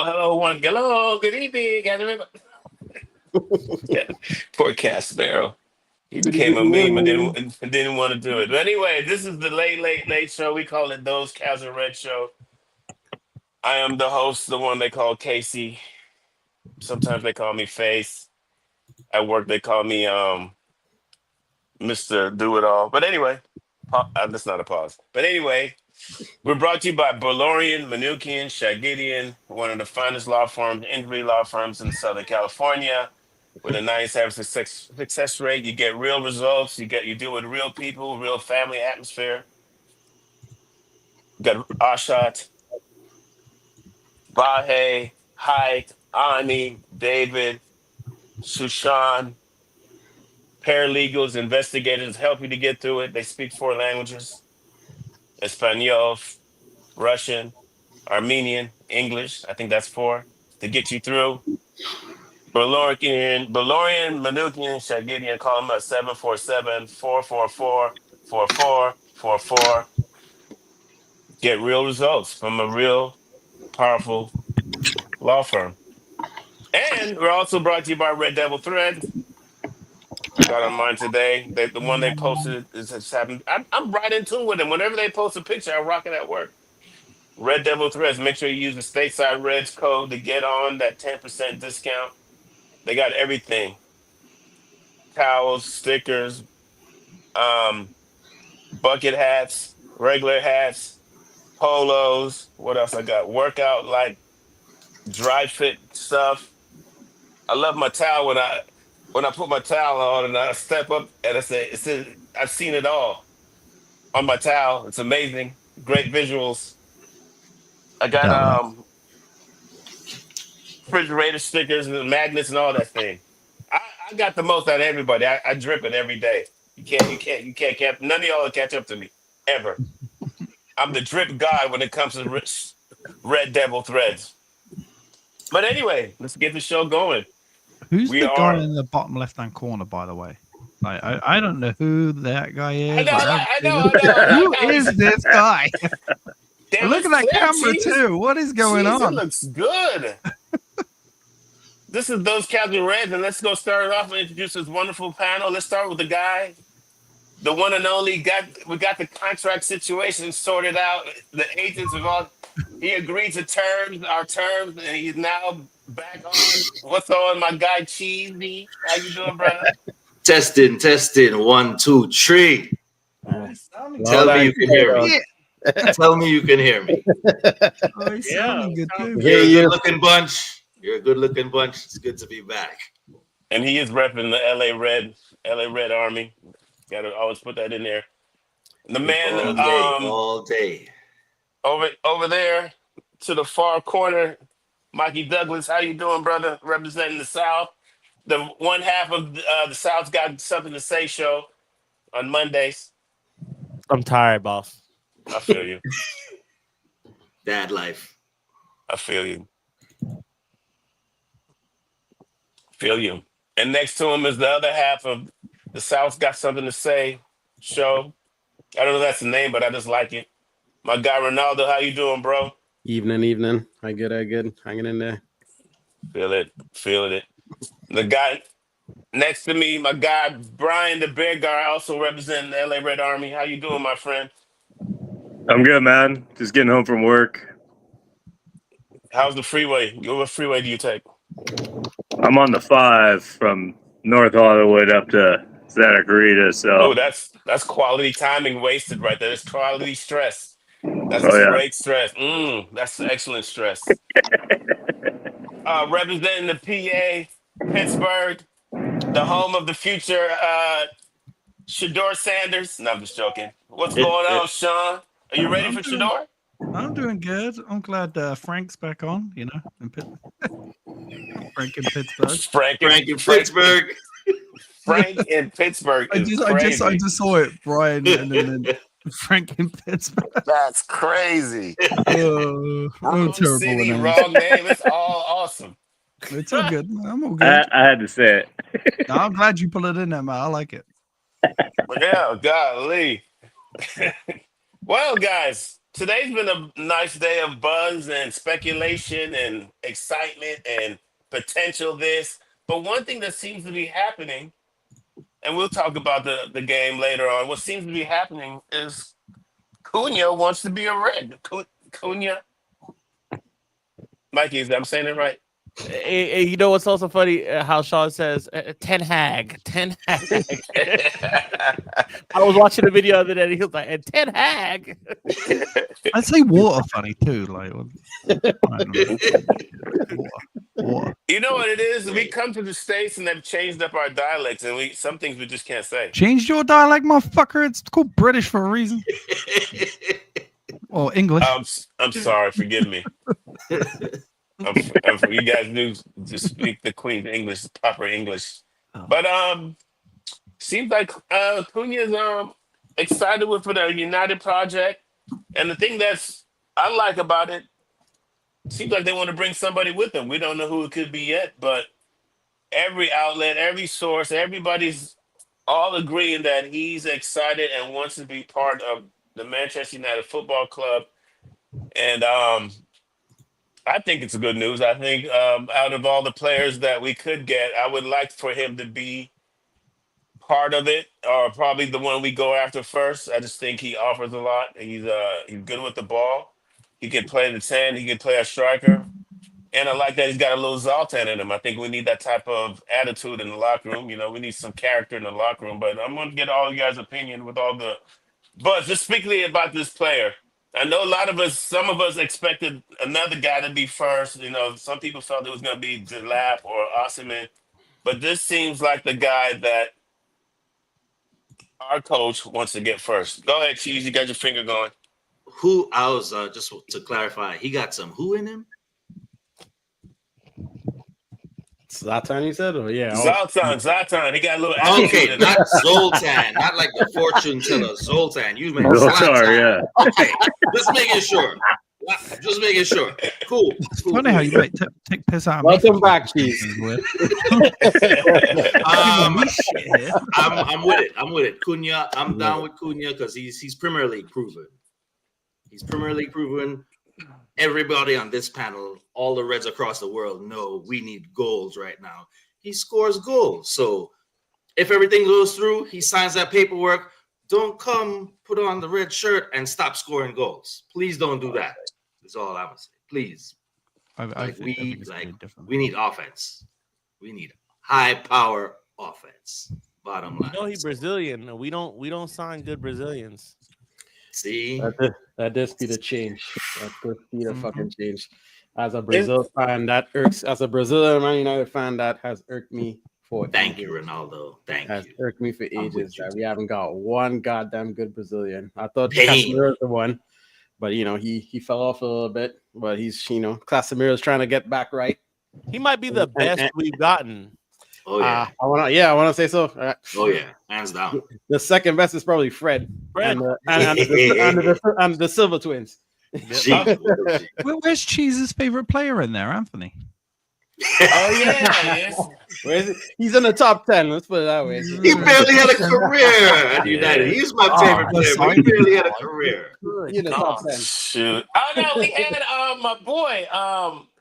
hello, one. Hello, good evening, everybody. Yeah, poor Cat Sparrow. He became a meme and didn't want to do it. But anyway, this is the late show. We call it Those Cats Are Red show. I am the host, the one they call Casey. Sometimes they call me Face. At work, they call me Mr. Do It All. But anyway, that's not a pause. But anyway, we're brought to you by Bolorian, Manukian, Shagidian, one of the finest law firms, injury law firms in Southern California, with a 97 success rate. You get real results. You deal with real people, real family atmosphere. You got Ashat, Bahe, Hike, Ani, David, Sushan, paralegals, investigators help you to get through it. They speak four languages: Espanol, Russian, Armenian, English. I think that's four to get you through. Balorian, Manukian, Shagidian, call them at 747-444-4444. Get real results from a real powerful law firm. And we're also brought to you by Red Devil Threads. Got on mine today. The one they posted is just happened. I'm right in tune with them. Whenever they post a picture, I rock it at work. Red Devil Threads. Make sure you use the Stateside Reds code to get on that 10% discount. They got everything: towels, stickers, bucket hats, regular hats, polos. What else I got? Workout like dry fit stuff. I love my towel when I put my towel on and I step up and it says I've seen it all on my towel. It's amazing. Great visuals. I got Got that. refrigerator stickers and magnets and all that thing. I, I got the most out of everybody. I drip it every day. You can't none of y'all will catch up to me ever. I'm the drip god when it comes to Red Devil Threads. But anyway, let's get the show going. Who's We the guy are. in the bottom left-hand corner, by the way? Like, I don't know who that guy I is. know, I haven't I seen know, him. I know, I know, I Who know. is this guy? Damn, Look it's at that clear, camera cheese. too. What is going Cheese, it on? looks good. This is Those Captain Reds, and let's go start it off and introduce this wonderful panel. Let's start with the guy, the one and only. We got the contract situation sorted out. The agents have all. He agreed to our terms, and he's now back on. What's on, my guy Cheesy? How you doing, brother? Testing. 1, 2, 3. Tell me you can hear me. Tell me you can hear me. Oh, he's Yeah, sounding good too. You're a good looking bunch. You're a good looking bunch. It's good to be back. and he is repping the LA Red Army. Got to always put that in there. The man, All day. over there to the far corner, Mikey Douglas. How you doing, brother? Representing the South. The one half of the South's got something to say show on Mondays. I'm tired, boss. I feel you. Dad life. I feel you. Feel you. And next to him is the other half of the South's got something to say show. I don't know if that's the name, but I just like it. My guy Ronaldo, how you doing, bro? Evening. I good. Hanging in there. Feel it. The guy next to me, my guy Brian the Bear Guy, also representing the LA Red Army. How you doing, my friend? I'm good, man. Just getting home from work. How's the freeway? What freeway do you take? I'm on the 5 from North Hollywood up to Santa Clarita. Oh, So, that's quality timing wasted right there. That's quality stress. That's oh yeah, great stress. That's excellent stress. Representing the PA, Pittsburgh, the home of the future Shador Sanders. No, I'm just joking. What's going on, Sean? Are you ready for Shador? I'm doing good. I'm glad Frank's back on. You know, in Frank in Pittsburgh. Frank in Pittsburgh. Frank in Pittsburgh I is just crazy. saw it, Brian, and then Frank in Pittsburgh. That's crazy. Oh, Wrong terrible city, names. wrong name. It's all awesome. It's all good. I'm all good. I had to say it. No, I'm glad you put it in there, man. I like it. Yeah, golly. Well, guys, today's been a nice day of buzz and speculation and excitement and potential this. But one thing that seems to be happening, and we'll talk about the game later on, what seems to be happening is Cunha wants to be a Red. Cunha. Mikey, I'm saying it right? You know what's also funny? How Sean says, Ten Hag. Ten Hag. I was watching a video the other day, and he was like, and Ten Hag. I'd say water funny too. Like, I don't know. Water. You know what it is? We come to the States and they've changed up our dialects, and some things we just can't say. Changed your dialect, motherfucker. It's called British for a reason. Or English. I'm sorry, forgive me. You guys do just speak the Queen's English, proper English. Oh. But seems like Cunha's excited for the United project, and the thing I like about it, seems like they want to bring somebody with them. We don't know who it could be yet, but every outlet, every source, everybody's all agreeing that he's excited and wants to be part of the Manchester United Football Club. And I think it's good news. I think out of all the players that we could get, I would like for him to be part of it, or probably the one we go after first. I just think he offers a lot. He's good with the ball. He can play the 10. He can play a striker. And I like that he's got a little Zoltan in him. I think we need that type of attitude in the locker room. You know, we need some character in the locker room. But I'm going to get all you guys' opinion with all the buzz, just speaking about this player. I know some of us expected another guy to be first. You know, some people felt it was going to be Delap or Osimhen. But this seems like the guy that our coach wants to get first. Go ahead, Cheese. You got your finger going. I was just to clarify, he got some who in him? Zlatan, you said? Or yeah. Zlatan. He got a little attitude. Okay, not Zoltan, not like the fortune teller Zoltan. You meant Zoltar, Zlatan. yeah. Okay, just making sure. Cool. It's funny how you might take piss out of me. Welcome back, Cheese. I'm with it. Cunha, I'm down with Cunha because he's Premier League proven. Everybody on this panel, all the Reds across the world know we need goals right now. He scores goals. So if everything goes through, he signs that paperwork. Don't come put on the red shirt and stop scoring goals. Please don't do that. That's all I'm going to say. Please. We need offense. We need high power offense. Bottom line. You know he's Brazilian. We don't sign good Brazilians. See? That does be the change. That does be the fucking change. As a Brazil fan, that irks. As a Brazilian Man United fan, that has irked me for. Thank you, Ronaldo. Has irked me for ages that we haven't got one goddamn good Brazilian. I thought Casemiro's the one, but you know he fell off a little bit. But he's Casemiro's trying to get back right. He might be the best we've gotten. Oh yeah, I want to say so. Oh yeah, hands down. The second best is probably Fred. And the Silva twins. Where's Cheese's favorite player in there, Anthony? Oh yeah, Where is it? He's in the top 10. Let's put it that way. He barely had a career at United. He's my favorite player, but he barely had a career. He's in the top 10. Shoot. Oh no, we had my boy.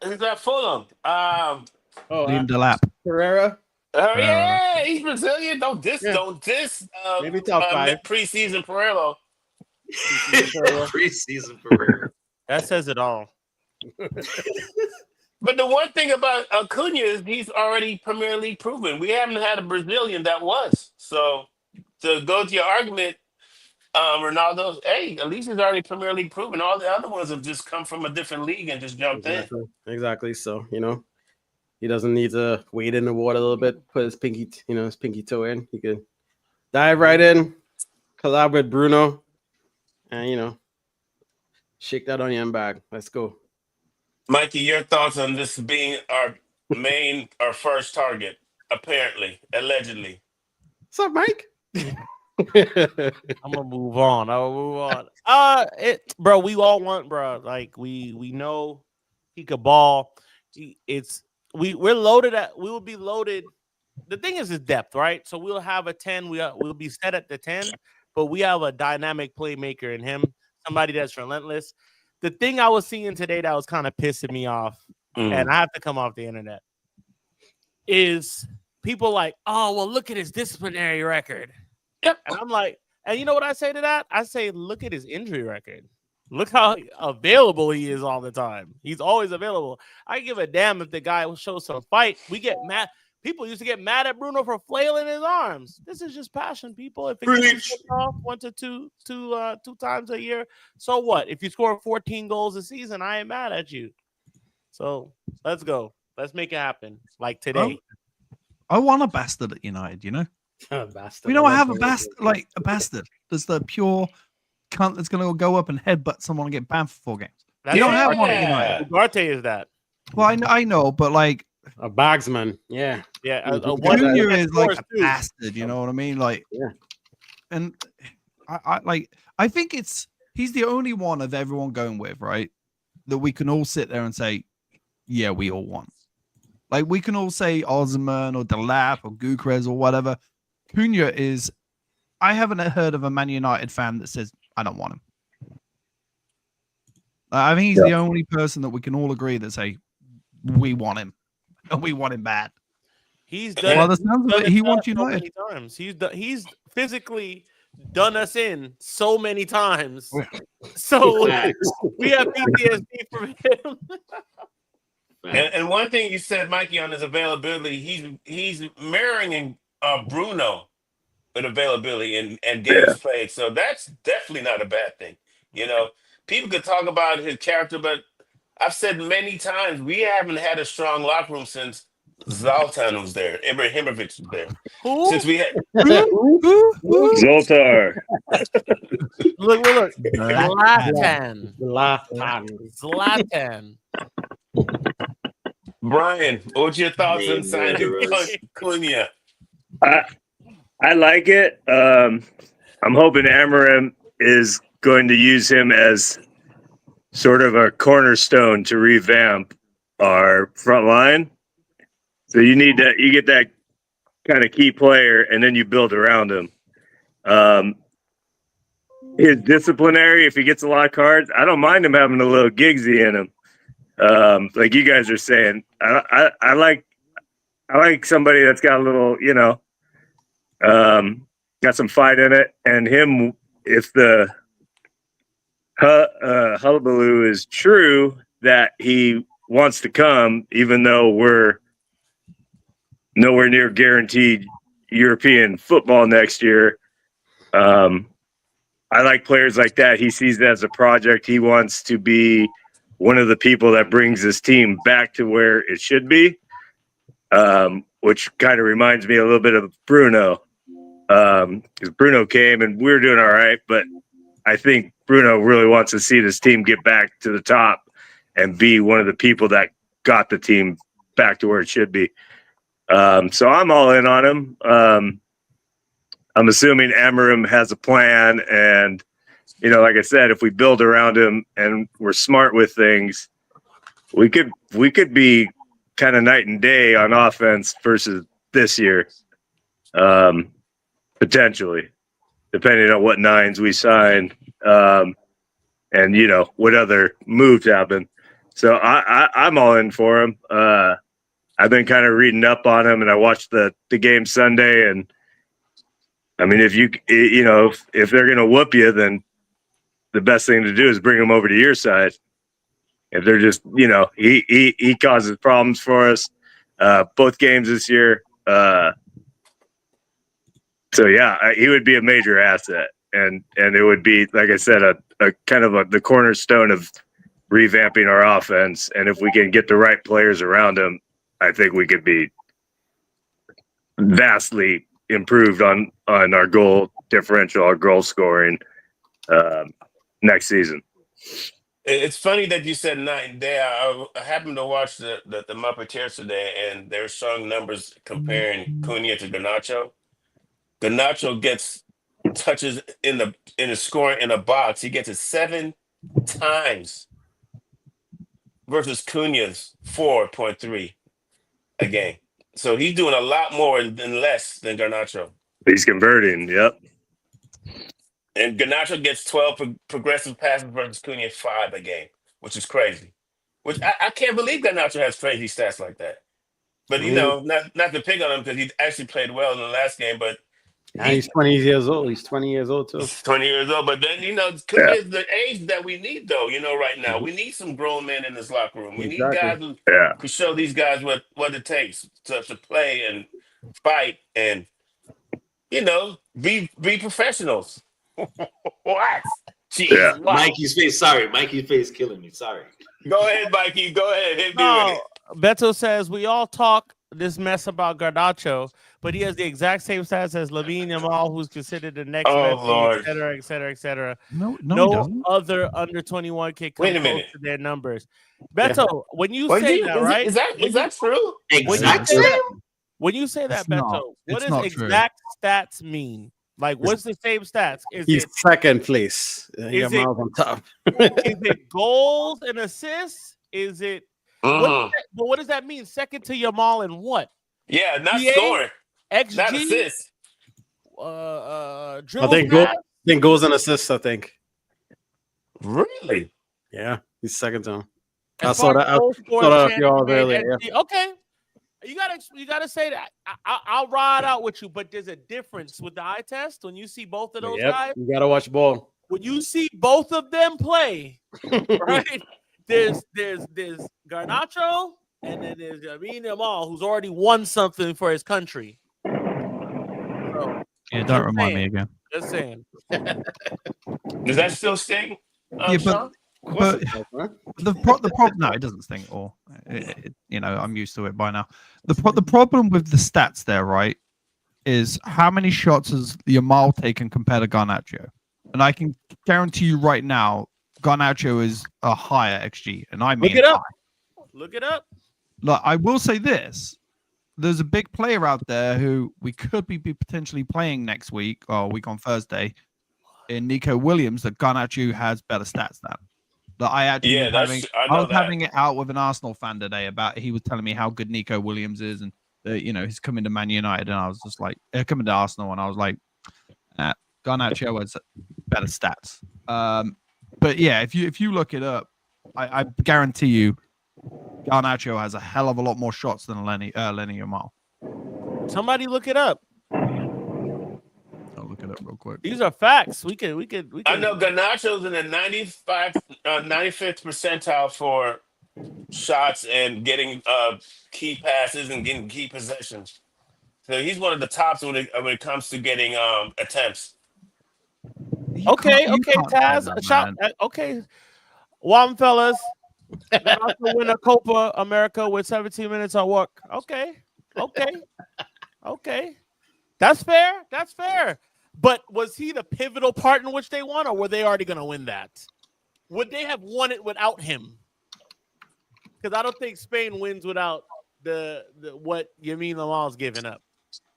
Who's that Fulham? Liam Delap. Pereira. Oh yeah, he's Brazilian. Don't diss. Maybe top 5 preseason Pereira. Preseason Pereira. That says it all. But the one thing about Acuna is he's already Premier League proven. We haven't had a Brazilian that was. So to go to your argument, Ronaldo, hey, at least he's already Premier League proven. All the other ones have just come from a different league and just jumped in. Exactly. So he doesn't need to wade in the water a little bit, put his pinky toe in. He could dive right in, collab with Bruno, and shake that onion bag. Let's go. Mikey, your thoughts on this being our first target, apparently, allegedly. What's up, Mike? I'm gonna move on. Bro, we all want, bro. Like we know he could ball. We're loaded we will be loaded. The thing is his depth, right? So we'll have a 10. We'll be set at the 10, but we have a dynamic playmaker in him. somebody that's relentless. The thing I was seeing today that was kind of pissing me off, and I have to come off the internet, is people like, oh, well, look at his disciplinary record. Yep. And I'm like, and you know what I say to that? I say, look at his injury record. Look how available he is all the time. He's always available. I give a damn if the guy will show some fight. We get mad. People used to get mad at Bruno for flailing his arms. This is just passion, people. If it gets off 1 to 2 times a year, so what? If you score 14 goals a season, I ain't mad at you. So let's go. Let's make it happen. Like today. I want a bastard at United, you know? Bastard. We don't have a bastard, like a bastard. There's the pure cunt that's going to go up and headbutt someone and get banned for 4 games. That's You don't have one at United. Ugarte is that. Well, I know, but like, A bagsman. Yeah. Yeah. Junior is like a too. bastard, you know what I mean? Like, Yeah. And I think he's the only one of everyone going with, right? That we can all sit there and say, yeah, we all want. Like, we can all say Osman or Delap or Gukres or whatever. Cunha is, I haven't heard of a Man United fan that says, I don't want him. I think he's the only person that we can all agree that say, we want him. And we want him bad. He's done. Well, the sounds of it, he wants so United. many times. He's physically done us in so many times. So we have PTSD from him. And one thing you said, Mikey, on his availability, he's mirroring Bruno with availability and games played. So that's definitely not a bad thing. You know, people could talk about his character, but I've said many times we haven't had a strong locker room since Zlatan was there, Ibrahimovic was there. Who? Since we had Zoltar. Look. Zlatan. Brian, what's your thoughts Name on signing murderers. Cunha? I like it. I'm hoping Amarim is going to use him as sort of a cornerstone to revamp our front line. So you get that kind of key player, and then you build around him. His disciplinary, if he gets a lot of cards, I don't mind him having a little Giggsy in him. Like you guys are saying, I like somebody that's got a little, got some fight in it. And him, if the hullabaloo is true that he wants to come, even though we're nowhere near guaranteed European football next year. I like players like that. He sees it as a project. He wants to be one of the people that brings his team back to where it should be, which kind of reminds me a little bit of Bruno. Because Bruno came and we were doing all right, but I think Bruno really wants to see this team get back to the top and be one of the people that got the team back to where it should be. So I'm all in on him. I'm assuming Amarim has a plan, and like I said, if we build around him and we're smart with things, we could be kind of night and day on offense versus this year, potentially, depending on what nines we sign, and what other moves happen. So I'm all in for him. I've been kind of reading up on him, and I watched the game Sunday. And I mean, if they're gonna whoop you, then the best thing to do is bring him over to your side. If they're just, he causes problems for us both games this year. So yeah, he would be a major asset, and it would be, like I said, a kind of the cornerstone of revamping our offense. And if we can get the right players around him, I think we could be vastly improved on our goal differential, our goal scoring next season. It's funny that you said night and day. I happened to watch the Muppeteers today, and they're showing numbers comparing Cunha to Garnacho. Garnacho gets touches in the scoring in a box. He gets it 7 times versus Cunha's 4.3 a game. So he's doing a lot more than less than Garnacho. He's converting. Yep. And Garnacho gets 12 progressive passes versus Cunha 5 a game, which is crazy. Which I can't believe Garnacho has crazy stats like that. But I mean, not to pick on him because he actually played well in the last game. But and he's 20 years old. He's 20 years old too. he's 20 years old. But then Cunha is the age that we need, though. Right now we need some grown men in this locker room. We need guys who Yeah. can show these guys what it takes to play and fight and be professionals. What? Jeez, Yeah. wow. Mikey's face. Sorry, Mikey's face killing me. Sorry. Go ahead, Mikey. Go ahead. Hit me with No, it. Beto says we all talk this mess about Garnacho, but he has the exact same stats as Lamine Yamal, who's considered the next Oh, Messi, Lord. et cetera, et cetera, et cetera. No, he No doesn't. other under 21 can come Wait a close minute. to their numbers. Beto, when you Well, say is that, it- right? Is that true? When you Exact say same. that, when you say that, It's not. Beto, what It's does not true. exact stats mean? Like, what's the same stats? Is He's it second place. Is it- Yamal's on top. is it goals and assists? Is it Mhm. but what does that mean? Second to Yamal and what? Yeah, not PA? scoring, XG? not assists. Dribble think goals and assists, I think. Really? Yeah, he's second to him. I saw that. I saw that saw a few hours earlier, Okay, you gotta say that. I'll ride out with you, but there's a difference with the eye test when you see both of those guys. You gotta watch ball. When you see both of them play, right? There's Garnacho and then there's Lamine Yamal, who's already won something for his country. So, Yeah, don't remind me again. just saying. Does that still sting? Yeah, Sean? But the problem, no, it doesn't stink at all. I'm used to it by now. The problem with the stats there, right, is how many shots has Yamal taken compared to Garnacho? And I can guarantee you right now, Garnacho is a higher XG, and I mean Look it up. high. Look it up. Look, I will say this: there's a big player out there who we could be potentially playing next week or week on Thursday in Nico Williams that Garnacho has better stats than. That I actually Yeah, I was know having it out with an Arsenal fan today about he was telling me how good Nico Williams is and he's coming to Man United and I was just like coming to Arsenal and I was like Garnacho has better stats. But yeah, if you look it up, I guarantee you Garnacho has a hell of a lot more shots than Lenny Yamal. Somebody look it up. I'll look it up real quick. These are facts. We could. I know Garnacho's in the 95th percentile for shots and getting key passes and getting key possessions. So he's one of the tops when it comes to getting attempts. Okay, You can't say Taz. that, Shout, man. okay, Wam fellas. Garnacho win a Copa America with 17 minutes on work. Okay. That's fair. But was he the pivotal part in which they won, or were they already going to win that? Would they have won it without him? Because I don't think Spain wins without the what Yamin Lamal's giving up.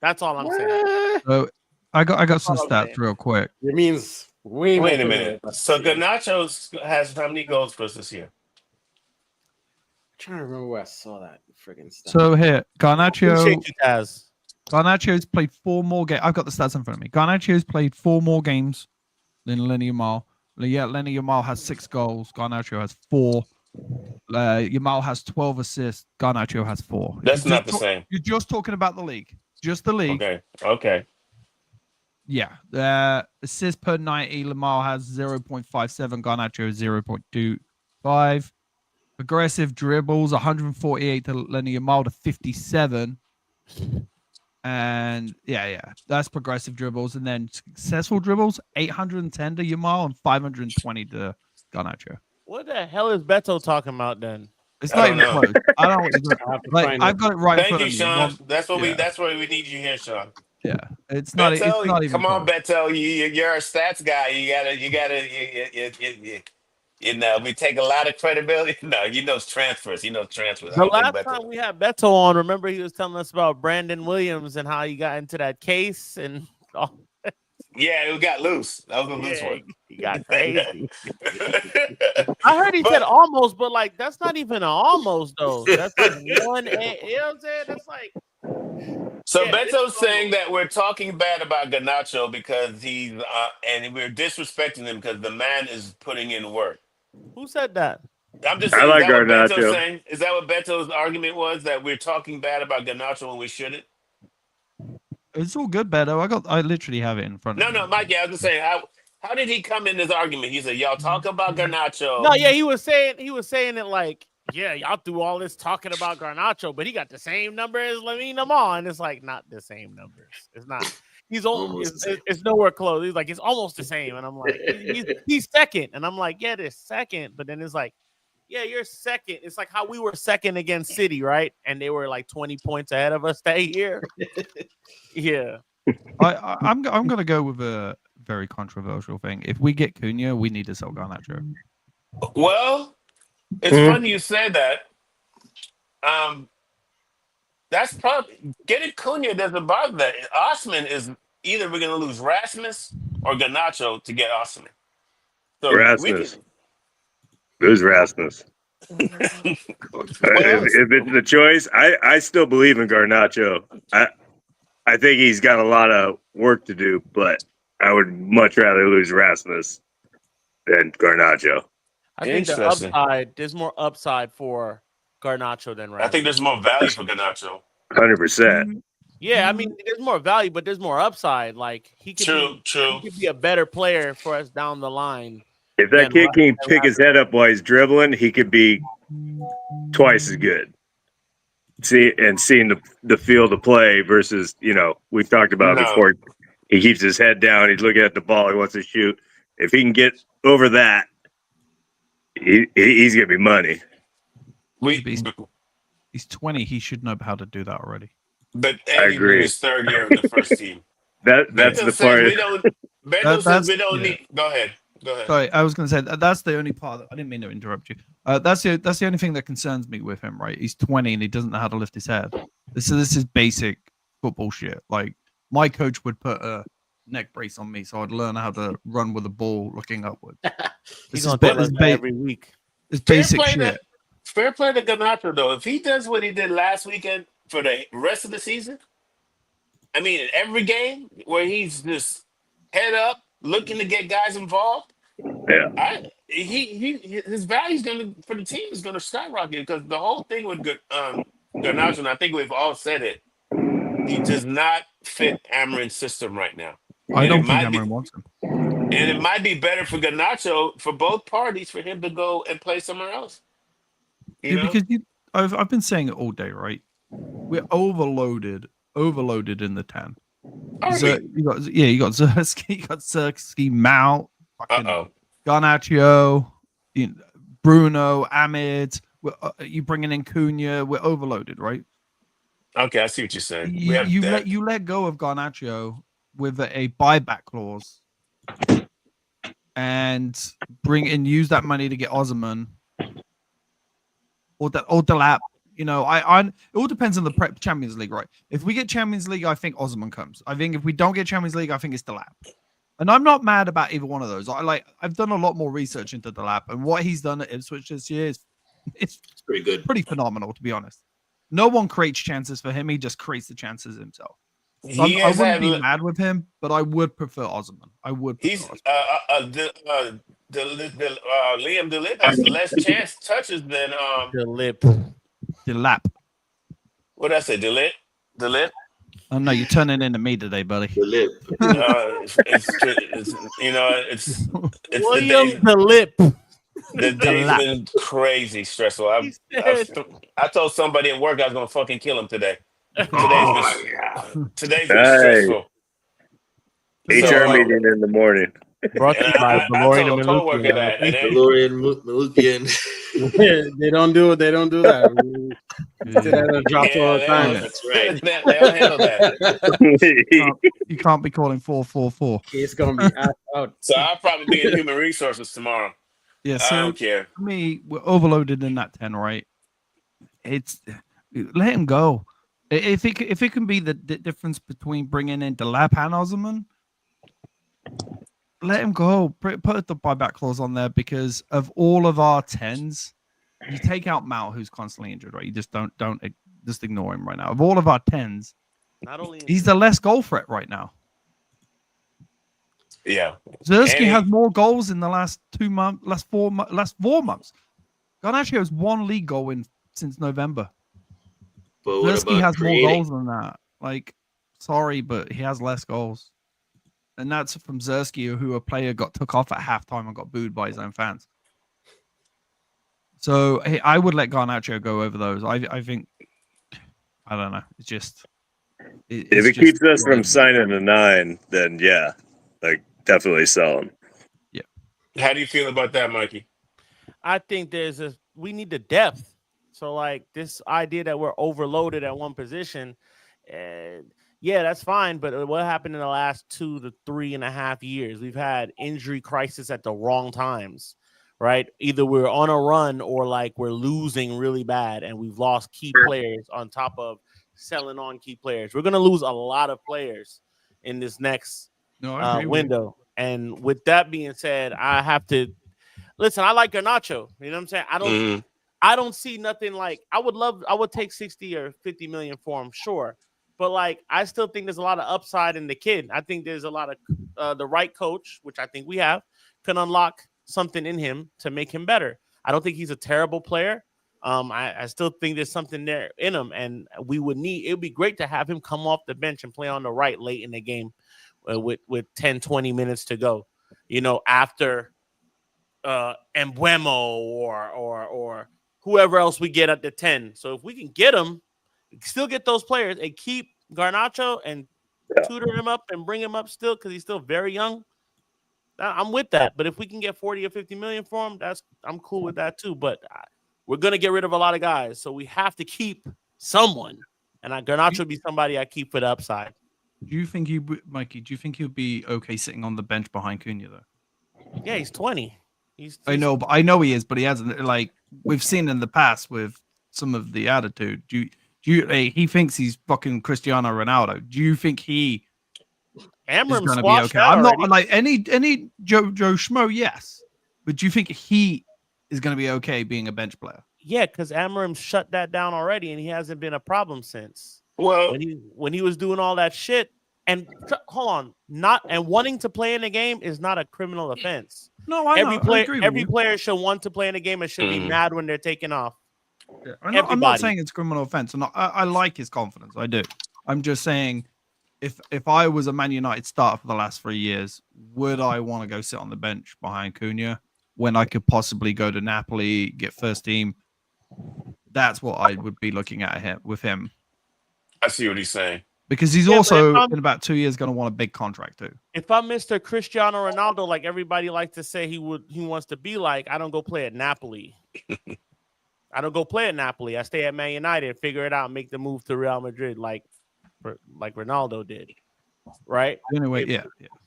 That's all I'm saying. So I got some Oh, stats man. real quick. It means way. Wait a more minute. than that. So Garnacho has how many goals for us this year? I'm trying to remember where I saw that friggin' stuff. So here, Appreciate Garnacho. you, Taz. Garnacho's played 4 more games. I've got the stats in front of me. Garnacho's played 4 more games than Lenny Yamal. Yeah, Lenny Yamal has 6 goals. Garnacho has 4. Yamal has 12 assists. Garnacho has 4. That's not the same. You're just talking about the league. Just the league. Okay. Yeah. Assists per 90. Yamal has 0.57. Garnacho is 0.25. Aggressive dribbles, 148 to Lenny Yamal to 57. And yeah, that's progressive dribbles. And then successful dribbles, 810 to Yamal and 520 to Garnacho. What the hell is Beto talking about then? It's I not don't even know. close. I don't like. find I've got it right in Thank front you, of me. Sean. One- That's what yeah. That's what we need you here, Sean. Yeah, it's not. It's Beto, not even. come on, close. Beto. You're a stats guy. You gotta. We take a lot of credibility. No, transfers. I The don't think last Beto- time we had Beto on, remember he was telling us about Brandon Williams and how he got into that case and Yeah, it got loose. That was a loose yeah, one. he got crazy. I heard he said almost, but like that's not even an almost though. That's like one. You know what I'm saying? That's like So Yeah, Beto's saying that we're talking bad about Ganacho because he's and we're disrespecting him because the man is putting in work. Who said that? I'm just I saying, is like that what Beto's Garnacho. saying? Is that what Beto's argument was, that we're talking bad about Ganacho when we shouldn't? It's all good, Beto. I literally have it in front No, of me. no, Mikey, I was just saying, how did he come in this argument? He said, y'all talk about Garnacho. No, yeah, he was saying it like, yeah, y'all do all this talking about Garnacho, but he got the same number as Lamine Yamal, and it's like not the same numbers. It's not. He's Almost the same. it's nowhere close. He's like, it's almost the same, and I'm like, he's second, and I'm like, yeah, they're second, but then it's like, yeah, you're second. It's like how we were second against City, right? And they were like 20 points ahead of us that year. Yeah. I'm gonna go with a very controversial thing. If we get Cunha, we need to sell Garnacho. Well, it's Mhm. funny you said that. That's probably getting Cunha doesn't bother that. Osman is either we're gonna lose Rasmus or Ganacho to get Osman. So Rasmus. Who's Rasmus? Well, If it's the choice, I still believe in Garnacho. I think he's got a lot of work to do, but I would much rather lose Rasmus than Garnacho. I think there's more upside for Garnacho than Rasmus. I think there's more value for Ganacho. 100%. Yeah, I mean, there's more value, but there's more upside. Like he could True. be a better player for us down the line. If that kid can pick his head up while he's dribbling, he could be twice as good. Seeing the field of play versus, we've talked about it before. He keeps his head down. He's looking at the ball. He wants to shoot. If he can get over that, he's going to be money. He's 20. He should know how to do that already. But I agree. His third year with the first team. That's Beto the says part. Beto says we don't need. Go ahead. Sorry, I was going to say that's the only part. I didn't mean to interrupt you. That's the only thing that concerns me with him. Right, he's 20 and he doesn't know how to lift his head. This is basic football shit. Like my coach would put a neck brace on me, so I'd learn how to run with the ball looking upward. He's gonna do that every week. It's basic shit. Fair play to Ganacho though. If he does what he did last weekend for the rest of the season, I mean, in every game where he's just head up, looking to get guys involved, Yeah. His value for the team is gonna skyrocket because the whole thing with Garnacho, and I think we've all said it, he does not fit Amarin's system right now. I don't think Amarin wants him. And it might be better for Garnacho, for both parties, for him to go and play somewhere else. Because I've been saying it all day, right? We're overloaded in the 10. You got Zerski, you got Zerski, Mount, Garnacho, Bruno, Ahmed. You bringing in Cunha? We're overloaded, right? Okay, I see what you're saying. You let go of Garnacho with a buyback clause, and use that money to get Osman or Delap. It all depends on the Champions League, right? If we get Champions League, I think Osman comes. I think if we don't get Champions League, I think it's Delap. And I'm not mad about either one of those. I've done a lot more research into Delap, and what he's done at Ipswich this year it's pretty good, pretty phenomenal, to be honest. No one creates chances for him; he just creates the chances himself. So I wouldn't be mad with him, but I would prefer Osman. I would. Liam Delip has less chance touches than Delap. What did I say? Delip? Oh no, you're turning into me today, buddy. Delip. It's William Delip. The day's been crazy stressful. I told somebody at work I was gonna fucking kill him today. Today's been stressful. HR meeting in the morning. Brought to you by Valorian and Malukian. They don't do that. Drops all the time. That's right. They don't handle that. You can't be calling 444. It's gonna be out. So I'll probably be in human resources tomorrow. Yeah, so I don't care. For me, we're overloaded in that 10, right? Let him go. If it can be the difference between bringing in Delap and Osman, let him go. Put the buyback clause on there because of all of our 10s, you take out Mount, who's constantly injured, right? You just don't just ignore him right now. Of all of our 10s, Not only he's the less goal threat right now. Yeah. Zersky And has more goals in the last 2 months, last 4 months. Garnacho has 1 league goal in since November. But what Zersky about has more creating? goals than that. Like, sorry, but he has less goals. And that's from Zersky, who a player got took off at halftime and got booed by his own fans. So hey, I would let Garnacho go over those. I think, I don't know. It's just. If it keeps us from signing a 9, then yeah, like definitely sell him. how do you feel about that, Mikey? I think we need the depth. So like this idea that we're overloaded at one position, yeah, that's fine. But what happened in the last 2 to 3.5 years? We've had injury crisis at the wrong times, right? Either we're on a run or like we're losing really bad, and we've lost key players on top of selling on key players. We're gonna lose a lot of players in this next window. And with that being said, I have to listen. I like Garnacho. You know what I'm saying? I don't see nothing like I would take 60 or 50 million for him, sure. But like I still think there's a lot of upside in the kid. I think there's a lot of the right coach, which I think we have, can unlock something in him to make him better. I don't think he's a terrible player. I still think there's something there in him, and it would be great to have him come off the bench and play on the right late in the game with 10, 20 minutes to go, you know, after Embuemo or whoever else we get at the 10. So if we can get him, still get those players and keep Garnacho and tutor him up and bring him up still because he's still very young, I'm with that. But if we can get 40 or 50 million for him, I'm cool with that too. But we're going to get rid of a lot of guys. So we have to keep someone. And Garnacho would be somebody I keep for the upside. Do you think Mikey, do you think he'll be okay sitting on the bench behind Cunha, though? Yeah, he's 20. I know he is, but he hasn't, like, we've seen in the past with some of the attitude. He thinks he's fucking Cristiano Ronaldo. Do you think he is going to be okay? I'm not like any Joe Schmo, yes. But do you think he is going to be okay being a bench player? Yeah, because Amorim shut that down already, and he hasn't been a problem since. Well, when he was doing all that shit, and hold on, wanting to play in the game is not a criminal offense. No, I know. Every player should want to play in the game and should be mad when they're taken off. Yeah, I'm not saying it's a criminal offense. I like his confidence. I do. I'm just saying, if I was a Man United starter for the last 3 years, would I want to go sit on the bench behind Cunha when I could possibly go to Napoli, get first team? That's what I would be looking at with him. I see what he's saying. Because he's also in about 2 years going to want a big contract too. If I'm Mr. Cristiano Ronaldo, like everybody likes to say he wants to be like, I don't go play at Napoli. I don't go play at Napoli. I stay at Man United, figure it out, make the move to Real Madrid, like Ronaldo did. Right? Anyway, yeah.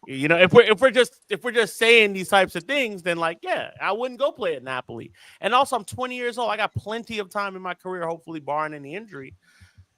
You know, if we're just saying these types of things, then like, yeah, I wouldn't go play at Napoli. And also, I'm 20 years old. I got plenty of time in my career, hopefully barring any injury.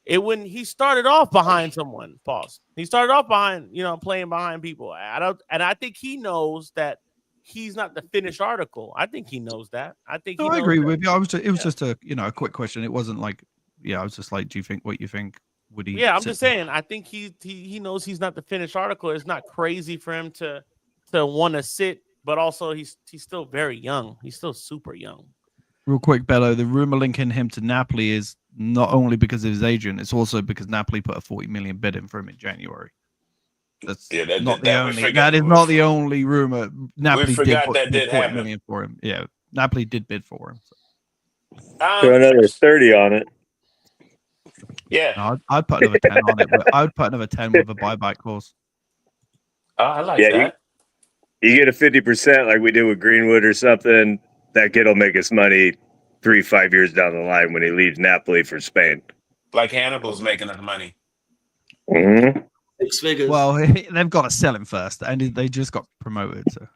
He started off behind someone. Pause. He started off behind, playing behind people. I think he knows that he's not the finished article. I think he knows that. I agree with you. It was just a quick question. It wasn't like, I was just like, do you think what you think? Would he? Yeah, I'm just saying. I think he knows he's not the finished article. It's not crazy for him to want to sit, but also he's still very young. He's still super young. Real quick, Bello, the rumor linking him to Napoli is not only because of his agent, it's also because Napoli put a 40 million bid in for him in January. That's not the only rumor. Napoli did put 40 million for him. Yeah, Napoli did bid for him. So another 30 on it. Yeah, no, I'd put another 10 on it. But I would put another 10 with a buyback clause. I like that. You get a 50% like we did with Greenwood or something. That kid will make us money 3-5 years down the line when he leaves Napoli for Spain. Like Hannibal's making us money. Mm-hmm. 6 figures. Well, they've got to sell him first, and they just got promoted. So,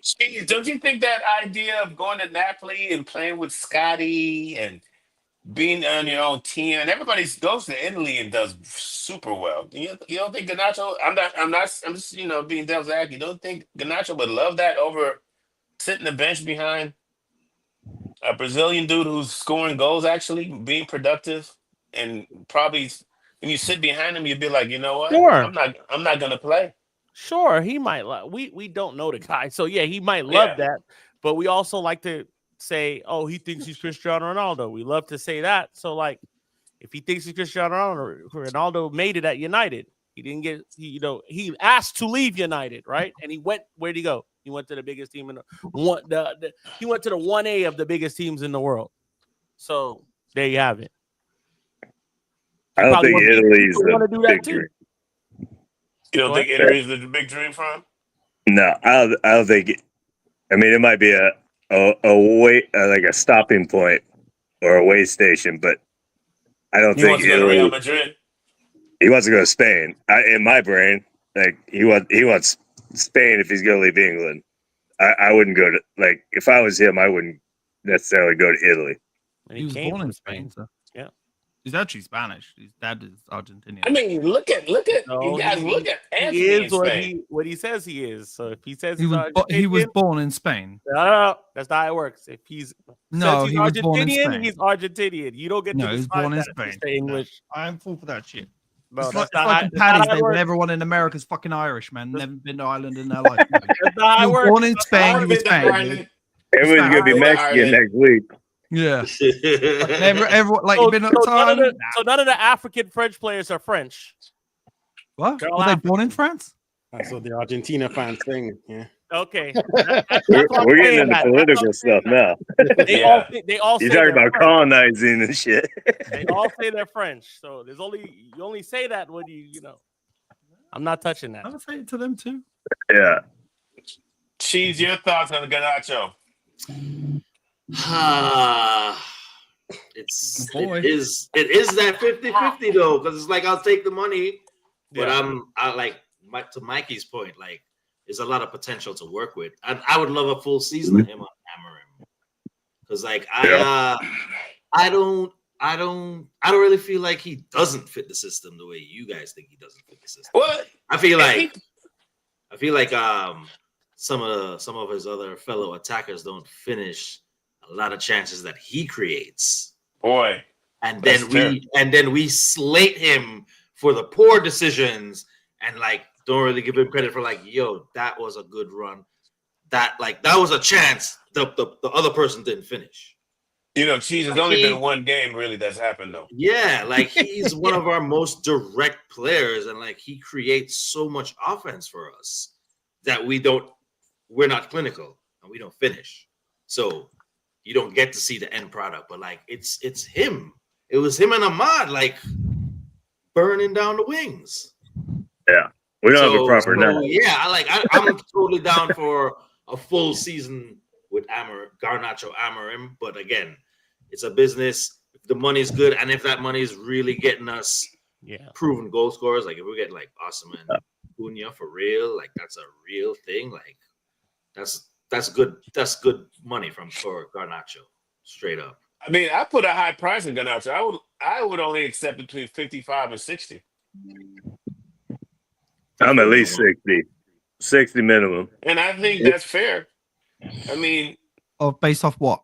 Jeez, don't you think that idea of going to Napoli and playing with Scotty and being on your own team, and everybody goes to Italy and does super well? You don't think Garnacho? I'm just being devil's advocate. You don't think Garnacho would love that over sitting the bench behind a Brazilian dude who's scoring goals, actually being productive? and probably when you sit behind him, you'd be like, you know what? Sure. I'm not gonna play. Sure, he might. We don't know the guy, so yeah, he might love that. But we also like to say, oh, he thinks he's Cristiano Ronaldo. We love to say that. So like, if he thinks he's Cristiano Ronaldo made it at United. He didn't get. He asked to leave United, right? And he went. Where'd he go? He went to the biggest team in he went to the 1A of the biggest teams in the world. So there you have it. I don't think Italy's want to a do that big too. dream. You don't think Italy's the big dream for him? No, I don't think. I mean, it might be a way, like a stopping point or a way station, but I don't He think wants to go to Real Italy. Madrid. He wants to go to Spain. In my brain, like he wants Spain if he's going to leave England. I wouldn't go to, like, if I was him, I wouldn't necessarily go to Italy. And He was came born from in Spain, so Yeah. he's actually Spanish. His dad is Argentinian. I mean, look at No, you guys. Look at He Anthony is in Spain. what he says he is. So if he says he he's was Argentinian, born in Spain. no, that's not how it works. If he's No, says he's he was born in Argentinian, Spain. he's Argentinian. You don't get No, to he was decide born in that, Spain. Mr. English. I'm full for that shit. No, it's that's like, not it's how- like that's not Paddy's how it Day when works. everyone in America is fucking Irish, man. Never been to Ireland in their life. That's not how He it was works. born in That's not how Spain. it He was works. Spanish. Everyone's going to be Mexican next week. Yeah. Everyone, like, So, you've been up to so none of Ireland? the, so none of the African French players are French. What? they're all Were they African. born in France? That's what the Argentina fans think. Yeah. Okay, We're getting into political stuff now. They all say You're talking they're about French. colonizing and shit. They all say they're French. So you only say that when you know. I'm not touching that. I would say it to them too. Yeah. Cheese, your thoughts on the Garnacho? It is that 50-50 though, because it's like I'll take the money, but to Mikey's point, like there's a lot of potential to work with. I would love a full season of him on Amarim. Because like I don't really feel like he doesn't fit the system the way you guys think he doesn't fit the system. What? I feel like some of his other fellow attackers don't finish a lot of chances that he creates. Boy. And then we slate him for the poor decisions and like don't really give him credit for like, yo, that was a good run. That was a chance the other person didn't finish. You know, Cheese, there's only been one game really that's happened though. Yeah, like he's one of our most direct players, and like he creates so much offense for us that we're not clinical and we don't finish. So you don't get to see the end product, but like it's him. It was him and Ahmad like burning down the wings. Yeah. We don't have a proper net. Yeah, I'm totally down for a full season with Garnacho Amarim, but again, it's a business. If the money's good, and if that money is really getting us proven goal scorers, like if we get like Osimhen and Cunha for real, like that's a real thing. Like that's good. That's good money for Garnacho, straight up. I mean, I put a high price on Garnacho. I would only accept between 55 and 60. I'm at least 60 minimum. And I think that's fair. I mean, based off what?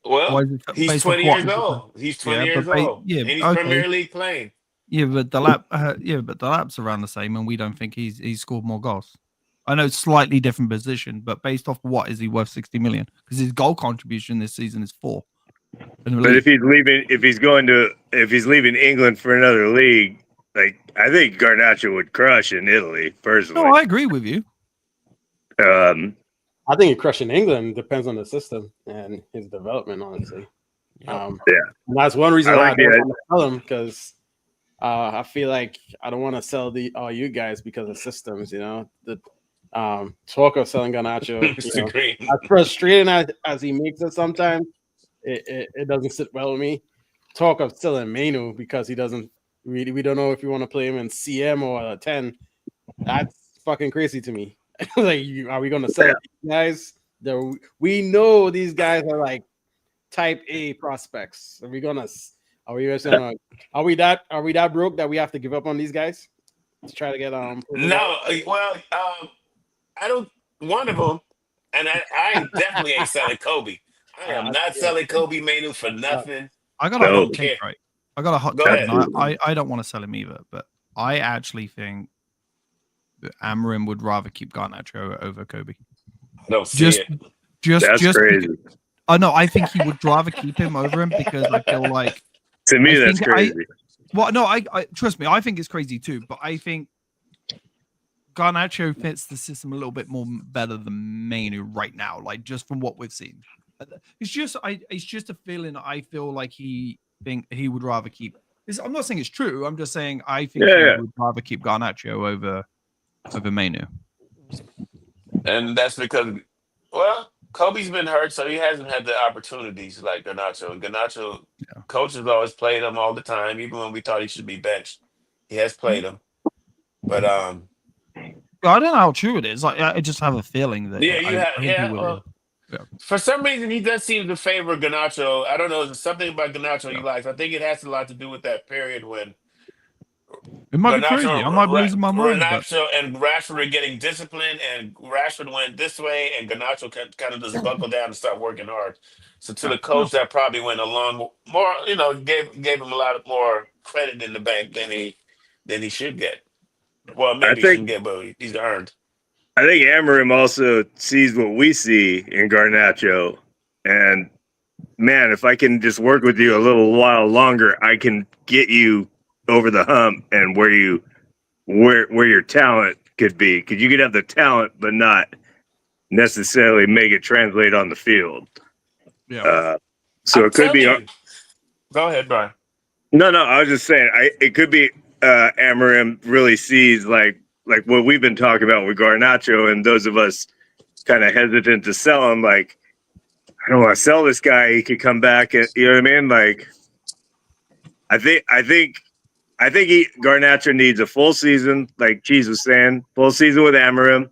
Well, he's based 20 off years what? old. He's 20 years old. Yeah, and he's okay. Premier League playing. Yeah, but the lap's around the same, and we don't think he's scored more goals. I know it's slightly different position, but based off what is he worth 60 million? Because his goal contribution this season is 4. But if he's leaving England for another league, like I think Garnacho would crush in Italy personally. No, I agree with you. I think he crushed in England. Depends on the system and his development, honestly. And that's one reason why I don't want to sell him, because I feel like I don't want to sell all you guys because of systems. You know, the talk of selling Garnacho, as frustrating as he makes it sometimes, it doesn't sit well with me. Talk of selling Manu because he doesn't really. We don't know if you want to play him in CM or 10. That's fucking crazy to me. Like, are we going to sell these guys? We know these guys are like type A prospects. Are we that broke that we have to give up on these guys to try to get No, well, I don't. One of them, and I definitely ain't selling Kobe. I am not selling Kobe Manu for nothing. I got a No. hot take, right? I got a hot Go take, ahead. and I don't want to sell him either, but I actually think that Amarim would rather keep Garnacho over Kobe. I don't see Just, it. That's just crazy. I know. I think he would rather keep him over him because I feel like To me, I that's think crazy. well, no, I trust me. I think it's crazy too, but I think Garnacho fits the system a little bit more better than Mainu right now. Like just from what we've seen, it's just a feeling. I feel like he would rather keep. I'm not saying it's true. I'm just saying I think Yeah. he would rather keep Garnacho over Mainu. And that's because, well, Kobe's been hurt, so he hasn't had the opportunities like Garnacho. And Garnacho, coaches always played him all the time, even when we thought he should be benched. He has played him. But I don't know how true it is. Like, I just have a feeling that yeah, you I have think he yeah. will. Well, Yeah. for some reason, he does seem to favor Garnacho. I don't know. There's something about Garnacho he Yeah. likes. I think it has a lot to do with that period when It might be crazy. I might be losing my mind. But Garnacho and Rashford are getting disciplined, and Rashford went this way, and Garnacho kind of just buckled down and start working hard. So to the coach, that probably went along more. Gave him a lot more credit in the bank than he should get. Well, maybe he think- shouldn't get, but he's earned. I think Amarim also sees what we see in Garnacho, and man, if I can just work with you a little while longer, I can get you over the hump and where your talent could be, because you could have the talent but not necessarily make it translate on the field. yeah. So I'm it could be. telling you. Go ahead, Brian. No, I was just saying. it could be Amarim really sees like what we've been talking about with Garnacho, and those of us kind of hesitant to sell him. Like, I don't want to sell this guy. He could come back, and you know what I mean. Like, I think Garnacho needs a full season, like Cheese was saying, full season with Amarim,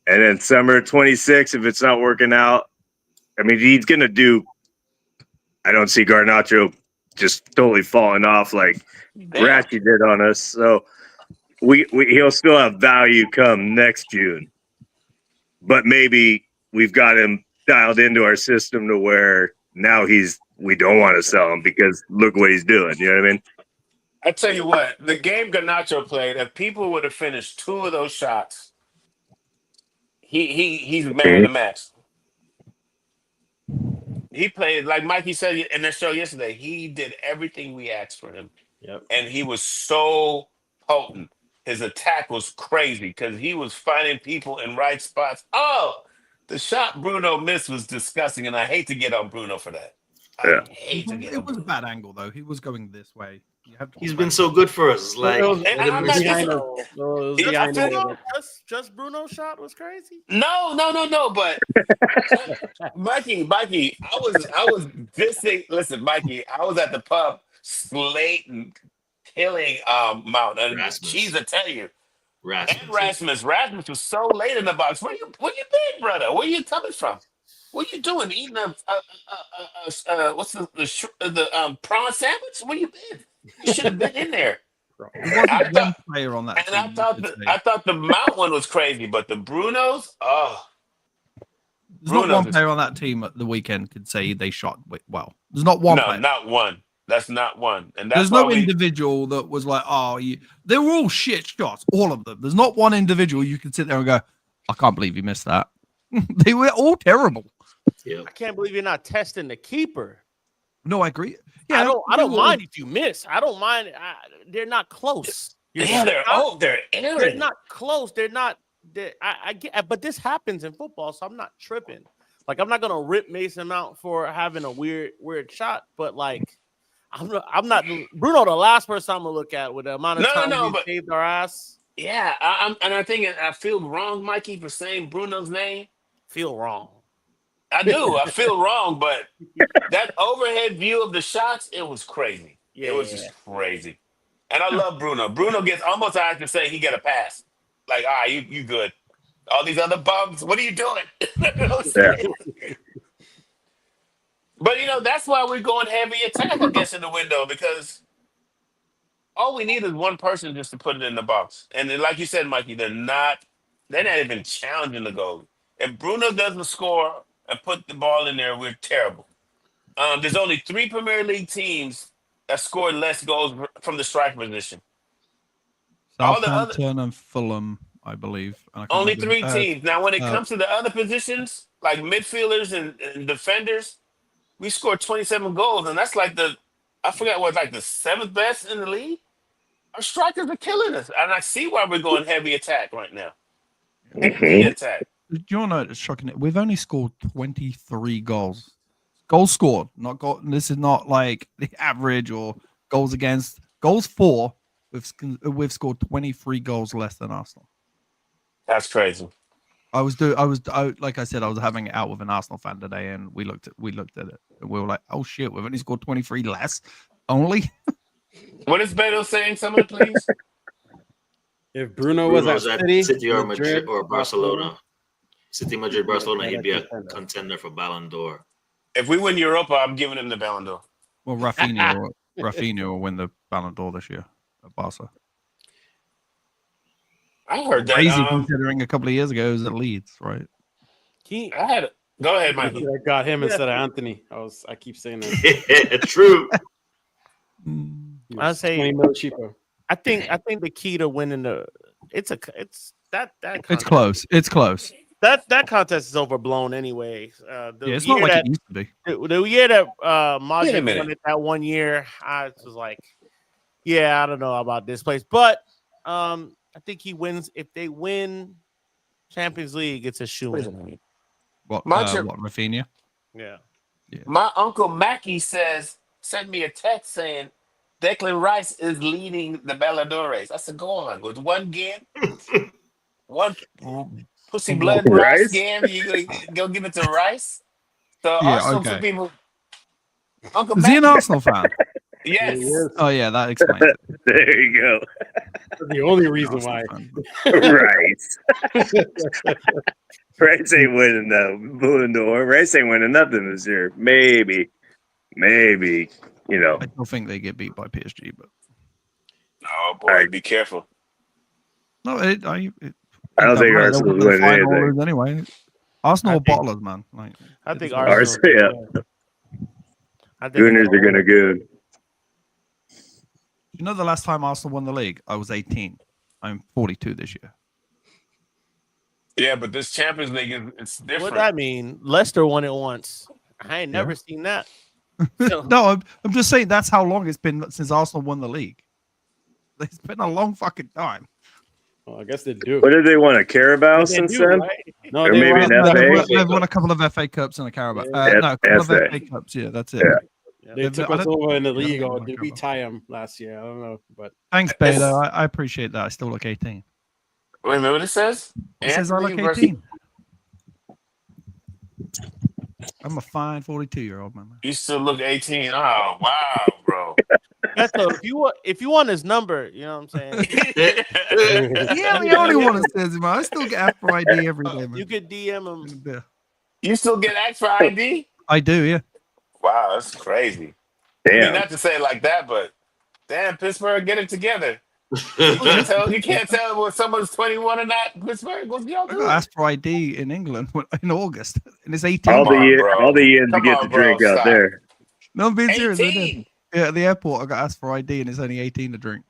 and then summer 26. If it's not working out, I mean, he's gonna do. I don't see Garnacho just totally falling off like Ratchy did on us. So he'll still have value come next June, but maybe we've got him dialed into our system to where now we don't want to sell him because look what he's doing. You know what I mean? I tell you what, the game Garnacho played, if people would have finished 2 of those shots, he's man of the match. He played, like Mikey said in the show yesterday, he did everything we asked for him. Yep. And he was so potent. His attack was crazy because he was finding people in right spots. Oh, the shot Bruno missed was disgusting, and I hate to get on Bruno for that. Yeah. I hate to get It on was a Bruno. bad angle though. He was going this way. You have to He's been so good for us. Like, I'm not Just Bruno's shot was crazy. No, but Mikey, I was dissing. Listen, Mikey, I was at the pub slating, killing Mount and Rasmus. Cheese will tell you. Rasmus. And Rasmus was so late in the box. Where you been, brother? Where you coming from? What you doing? Eating what's the prawn sandwich? Where you been? You should have been in there. There wasn't one player on that And team. I thought the Mount one was crazy, but the Brunos, There's not Bruno's one is- player on that team at the weekend could say they shot well. There's not one no, player. not one. That's not one. And that's There's why no we, individual that was like, they were all shit shots, all of them. There's not one individual you can sit there and go, I can't believe you missed that. They were all terrible. I can't believe you're not testing the keeper. No, I agree. Yeah, I don't mind if you miss. I don't mind. They're not close. they're They're airing. not close. They're not. I get, but this happens in football, so I'm not tripping. Like, I'm not gonna rip Mason Mount for having a weird shot, but like, I'm not Bruno. The last person I'm gonna look at with the amount of time he saved our ass. Yeah, I think I feel wrong, Mikey, for saying Bruno's name. Feel wrong. I do. I feel wrong, but that overhead view of the shots, it was crazy. Yeah, it was just crazy. And I love Bruno. Bruno gets almost, I have to say, he get a pass. Like, all right, you good. All these other bums, what are you doing? You know what I'm saying? But, that's why we're going heavy attack, I guess, in the window, because all we need is one person just to put it in the box. And then, like you said, Mikey, they're not even challenging the goal. If Bruno doesn't score and put the ball in there, we're terrible. there's only 3 Premier League teams that scored less goals from the striker position. All the other Southampton and Fulham, I believe. And I can't only remember. 3 teams. Now, when it uh, comes to the other positions, like midfielders and defenders, we scored 27 goals, and that's like I forgot what, like the 7th best in the league. Our strikers are killing us, and I see why we're going heavy attack right now. Heavy attack. Do you want to know it's shocking? We've only scored 23 goals. Goals scored, not goal. This is not like the average or goals against. Goals for. We've scored 23 goals less than Arsenal. That's crazy. Like I said, I was having it out with an Arsenal fan today, and we looked at it, and we were like, "Oh shit, we've only scored 23 less, only." What is Beto saying? Someone, please. If Bruno was Bruno's at at City, or Madrid Madrid, or Barcelona. City, Madrid, Barcelona, Yeah, he'd be a contender. contender for Ballon d'Or. If we win Europa, I'm giving him the Ballon d'Or. Well, Rafinha will win the Ballon d'Or this year at Barca. I heard that. Crazy considering a couple of years ago it was at Leeds, right? Go ahead, Michael. I got him instead of Anthony. I keep saying that. True. He I'd was say- 20 mil cheaper. I think the key to winning it's that It's close. It's close. That contest is overblown anyway. It's not like it used to be. The year that Wait a Modric minute. won it that one year, I was like, yeah, I don't know about this place, but I think he wins. If they win Champions League, it's a shoe. What Rafinha? Yeah. My uncle Mackie sent me a text saying Declan Rice is leading the Ballon d'Or race. I said, go on. With one game, one pussy blood Rice Rice? game, you go give it to Rice? So Yeah, Arsenal okay. people. Uncle Is he an Mackie. Arsenal fan? Yes. Oh yeah, that explains it. There you go. The only reason why. Arsenal fan. Rice. Rice ain't winning the Ballon d'Or. Rice ain't winning nothing this year. Maybe. You know. I don't think they get beat by PSG, but Oh boy, be careful. no, I don't think they'll Arsenal's win the winning final anything. anyway. Arsenal I are think- bottlers, man. Like, I think it's- Arsenal. I think Gooners are gonna go. You know, the last time Arsenal won the league, I was 18. I'm 42 this year. Yeah, but this Champions League it's different. What that mean? Leicester won it once. I ain't never seen that. So- No, I'm just saying that's how long it's been since Arsenal won the league. It's been a long fucking time. Well, I guess they do. What did they want? A Carabao They since do, then? right? No, Or they maybe won an the- FA? They've won a couple of FA Cups and a Carabao. Yeah. No, a couple of FA. FA Cups. Yeah, that's it. They They've- took I us don't- over in the I don't league, think or they did won we Carabao. tie them last year? I don't know, but Thanks, Beta. I appreciate that. I still look 18. Wait a minute, what it says? It says I look Anthony versus- 18. I'm a fine 42-year-old man. You still look 18. Oh wow, bro. Yeah, so if you want his number, you know what I'm saying? Yeah, the only one that says it, man. I still get Afro ID every day, man. You could DM him. Yeah. You still get asked for ID? I do, yeah. Wow, that's crazy. I mean, Damn. not to say it like that, but damn, Pittsburgh, get it together. You can't tell when someone's 21 or not. Pittsburgh, what's y'all I doing? got asked for ID in England in August, and it's 18. All Come on, the bro. all the Ians Come get on, to bro, drink out stop. there. No, I'm being serious. I did. 18. Yeah, at the airport, I got asked for ID, and it's only 18 to drink.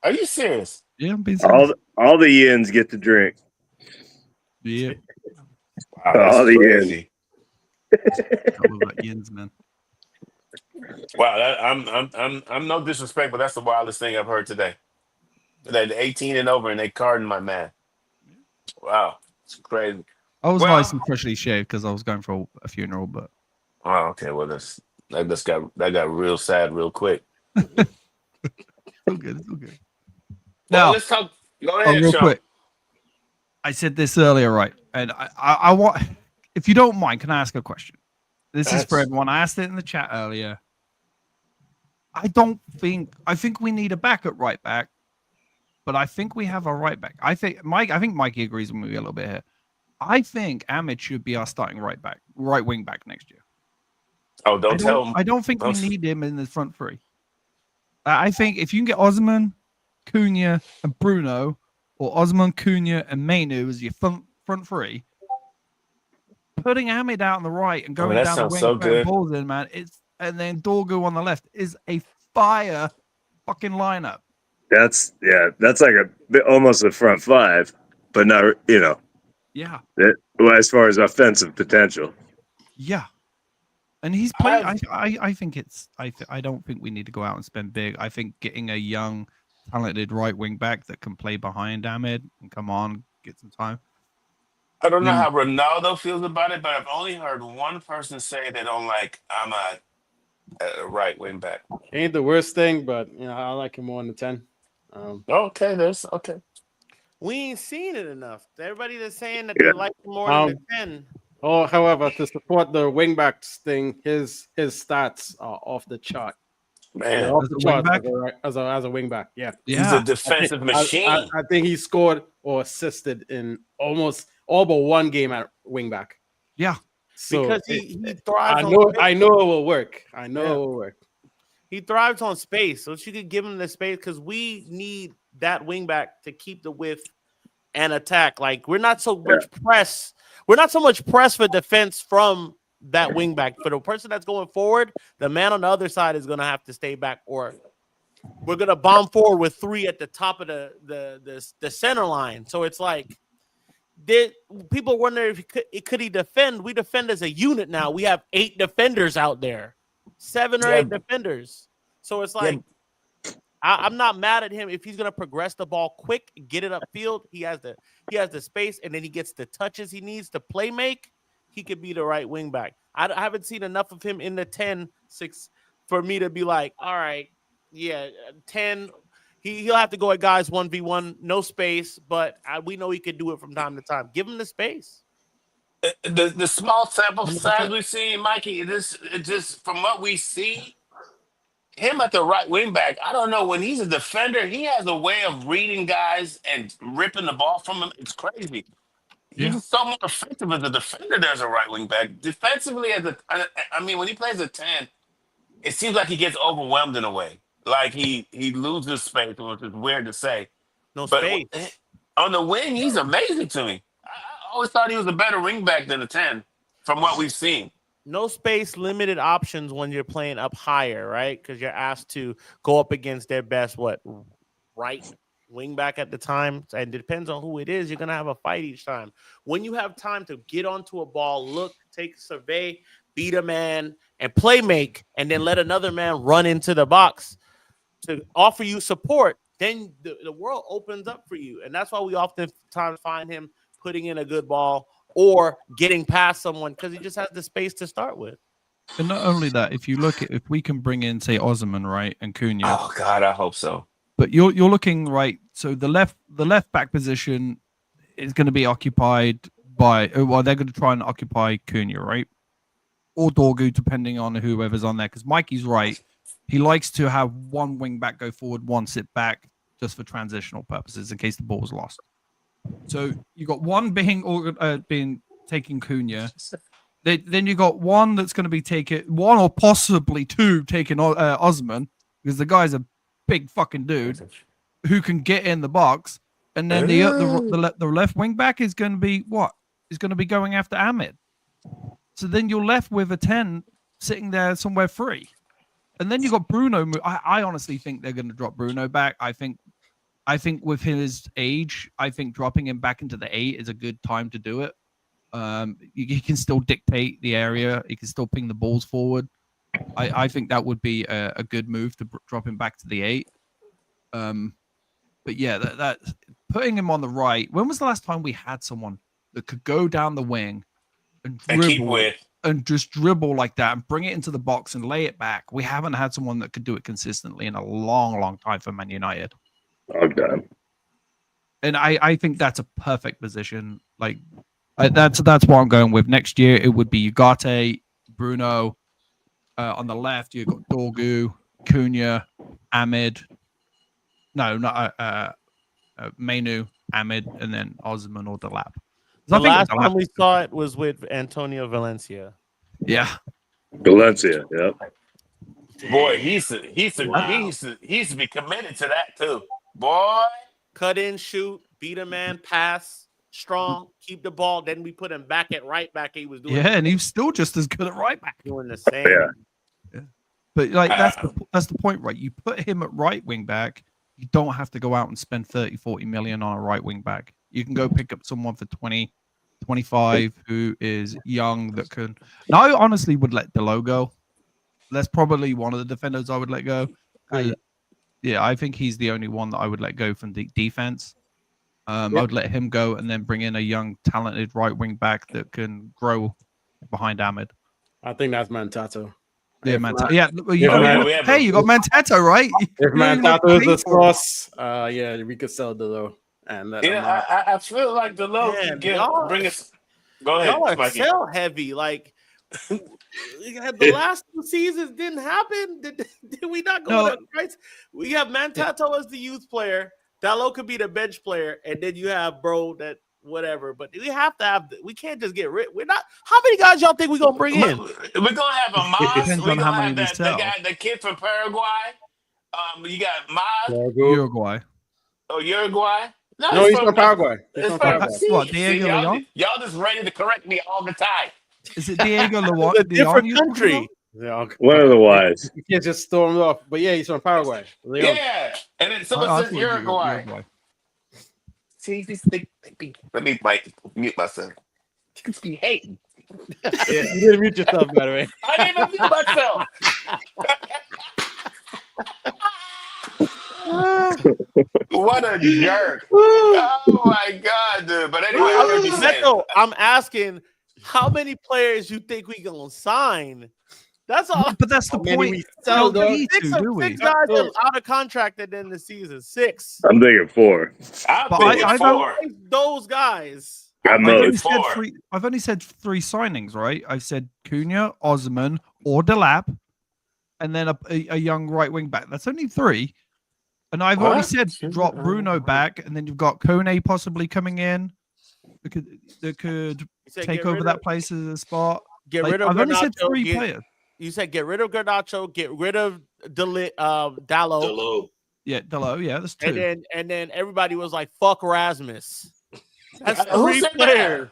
Are you serious? Yeah, I'm being serious. All the Ians get to drink. Yeah, Wow, that's Oh, the crazy. I love that Yins, man. Wow, I'm no disrespect, but that's the wildest thing I've heard today. That 18 and over, and they carding my man. Wow, it's crazy. I was Well- nice and freshly shaved because I was going for a funeral, but Oh, okay. Well, that got real sad real quick. it's all good. It's all good. Well, Now, let's talk. Go oh, ahead, real Sean. quick. I said this earlier, right? And I want, if you don't mind, can I ask a question? This is for That's- everyone. I asked it in the chat earlier. I think we need a backup right back, but I think we have a right back. I think Mikey agrees with me a little bit here. I think Ahmed should be our starting right wing back next year. Oh, don't tell him. I don't think we don't- need him in the front three. I think if you can get Osman, Cunha, and Bruno, or Osman, Cunha, and Mainu as your front three, putting Ahmed out on the right and going that down the sounds wing so and putting good. balls in, man. And then Dorgu on the left is a fire fucking lineup. That's like a bit, almost a front five, but not, Yeah. as far as offensive potential. Yeah. And he's played. I've- I think it's. I don't think we need to go out and spend big. I think getting a young, talented right wing back that can play behind Ahmed and come on, get some time. I don't know Mm. how Ronaldo feels about it, but I've only heard one person say they don't like Ahmad at right wing back. Ain't the worst thing, but I like him more in the 10. Okay, okay. We ain't seen it enough. Everybody that's saying that Yeah. they like him more than the 10. However, to support the wingbacks thing, his stats are off the chart. They're Man, off As the a chart wingback? as a wingback. Yeah. he's Yeah. a defensive machine. I think he scored or assisted in almost all but one game at wingback. Yeah. So Because he thrives I on know space. I know it will work. I know Yeah. it will work. He thrives on space. So you could give him the space because we need that wingback to keep the width and attack. Like we're not so much press. We're not so much press for defense from that wingback. For the person that's going forward, the man on the other side is going to have to stay back, or we're going to bomb forward with 3 at the top of the center line. So it's like people wonder if could he defend. We defend as a unit now. We have 8 defenders out there, 7 or 8 defenders. So it's like I'm not mad at him if he's gonna progress the ball quick, get it upfield. He has the space, and then he gets the touches he needs to play make. He could be the right wing back. I haven't seen enough of him in the 10-6 for me to be like, all right, yeah, 10. He'll have to go at guys 1v1, no space, but we know he could do it from time to time. Give him the space. The small sample size we've seen, Mikey, it just from what we see, him at the right wing back, I don't know. When he's a defender, he has a way of reading guys and ripping the ball from him. It's crazy. He's just so more effective as a defender as a right wing back. Defensively, I mean, when he plays a 10, it seems like he gets overwhelmed in a way. Like he loses space, which is weird to say. No But space. on the wing, he's amazing to me. I always thought he was a better wing back than a 10 from what we've seen. No space, limited options when you're playing up higher, right? Because you're asked to go up against their best, right wing back at the time. And it depends on who it is. You're going to have a fight each time. When you have time to get onto a ball, look, take a survey, beat a man, and play make, and then let another man run into the box to offer you support, then the world opens up for you. And that's why we oftentimes find him putting in a good ball or getting past someone because he just has the space to start with. And not only that, if we can bring in, say, Osman, right, and Cunha. Oh God, I hope so. But you're looking right. So the left back position is going to be occupied by. Well, they're going to try and occupy Cunha, right, or Dorgu, depending on whoever's on there. Because Mikey's right. He likes to have one wing back go forward, one sit back, just for transitional purposes in case the ball was lost. So you got one being taking Cunha. Then you got one that's going to be taking one or possibly 2 taking Osman, because the guy's a big fucking dude who can get in the box. And then the left wing back is going to be what? Is going to be going after Ahmed. So then you're left with a 10 sitting there somewhere free. And then you got Bruno. I honestly think they're going to drop Bruno back. I think with his age, I think dropping him back into the 8 is a good time to do it. He can still dictate the area. He can still ping the balls forward. I think that would be a good move to drop him back to the 8. But yeah, that putting him on the right. When was the last time we had someone that could go down the wing and keep with and just dribble like that and bring it into the box and lay it back? We haven't had someone that could do it consistently in a long, long time for Man United. Okay. And I think that's a perfect position. Like that's what I'm going with. Next year it would be Ugarte, Bruno. On the left you've got Dorgu, Cunha, Ahmed. No, not Mainu, Ahmed, and then Osman or Delap. The last time we saw it was with Antonio Valencia. Yeah. Valencia, yep. boy, he used to be committed to that too. Boy, Cut in, shoot, beat a man, pass, strong, keep the ball. Then we put him back at right back. He was doing Yeah, and he's still just as good at right back. doing the same. Yeah. But like that's the point, right? You put him at right wing back, you don't have to go out and spend 30, 40 million on a right wing back. You can go pick up someone for 20, 25 who is young that can. Now, I honestly would let Delo go. That's probably one of the defenders I would let go. Yeah, I think he's the only one that I would let go from the defense. I would let him go and then bring in a young, talented right wing back that can grow behind Ahmed. I think that's Mantato. Yeah, If Mantato. not- Yeah, you Yeah, got, we have hey, you got Mantato, right? If You don't even have to Mantato is pay the for it. sauce, yeah, we could sell Delo and let him Yeah, out. I feel like the low Man, can y'all- bring us. Go ahead, Y'all are Mikey. sell heavy. Like the last 2 seasons didn't happen. Did we not go No. to Christ? We have Mantato as the youth player. Dallo could be the bench player, and then you have bro that whatever. But we have to have. We can't just get rid. We're not. How many guys y'all think we're gonna bring in? We're gonna have a Moss. Depends We're on how gonna many have we that sell. the kid from Paraguay. You got Moss. Uruguay. Oh, Uruguay. No, he's from Paraguay. He's It's from from Paraguay. What, see, Diego y'all, Leon? y'all just ready to correct me all the time. Is it Diego Leon? It's a different country. Yeah, okay. One of the wise. You can't just storm it off. But yeah, he's from Paraguay. Leon. Yeah, and then I someone says thought Uruguay. See, let me mute myself. Just be hating. Yeah, you didn't mute yourself, by the way. I didn't even mute myself. What a jerk! Oh my god, dude! But anyway, I heard you saying. Beto, I'm asking how many players you think we gonna sign? That's all. But that's the How many point. we We sell, don't dog? need to, do we? Six guys are out of contract at the end of the season. 6. I'm thinking 4. I'm But thinking I four. Those guys. At I've only, most. said Four. three, I've only said 3 signings, right? I've said Cunha, Osman, or Delap, and then a young right wing back. That's only 3. And I've already What? said drop Bruno back, and then you've got Kone possibly coming in that could You said take get over rid that of- place as a spot. Get Like, rid of I've only said Garnacho, 3 players. You said get rid of Garnacho, get rid of Dallo, Delo. Yeah, Delo. Yeah, that's 2. and then everybody was like, "Fuck Rasmus." That's Who 3 said that? players.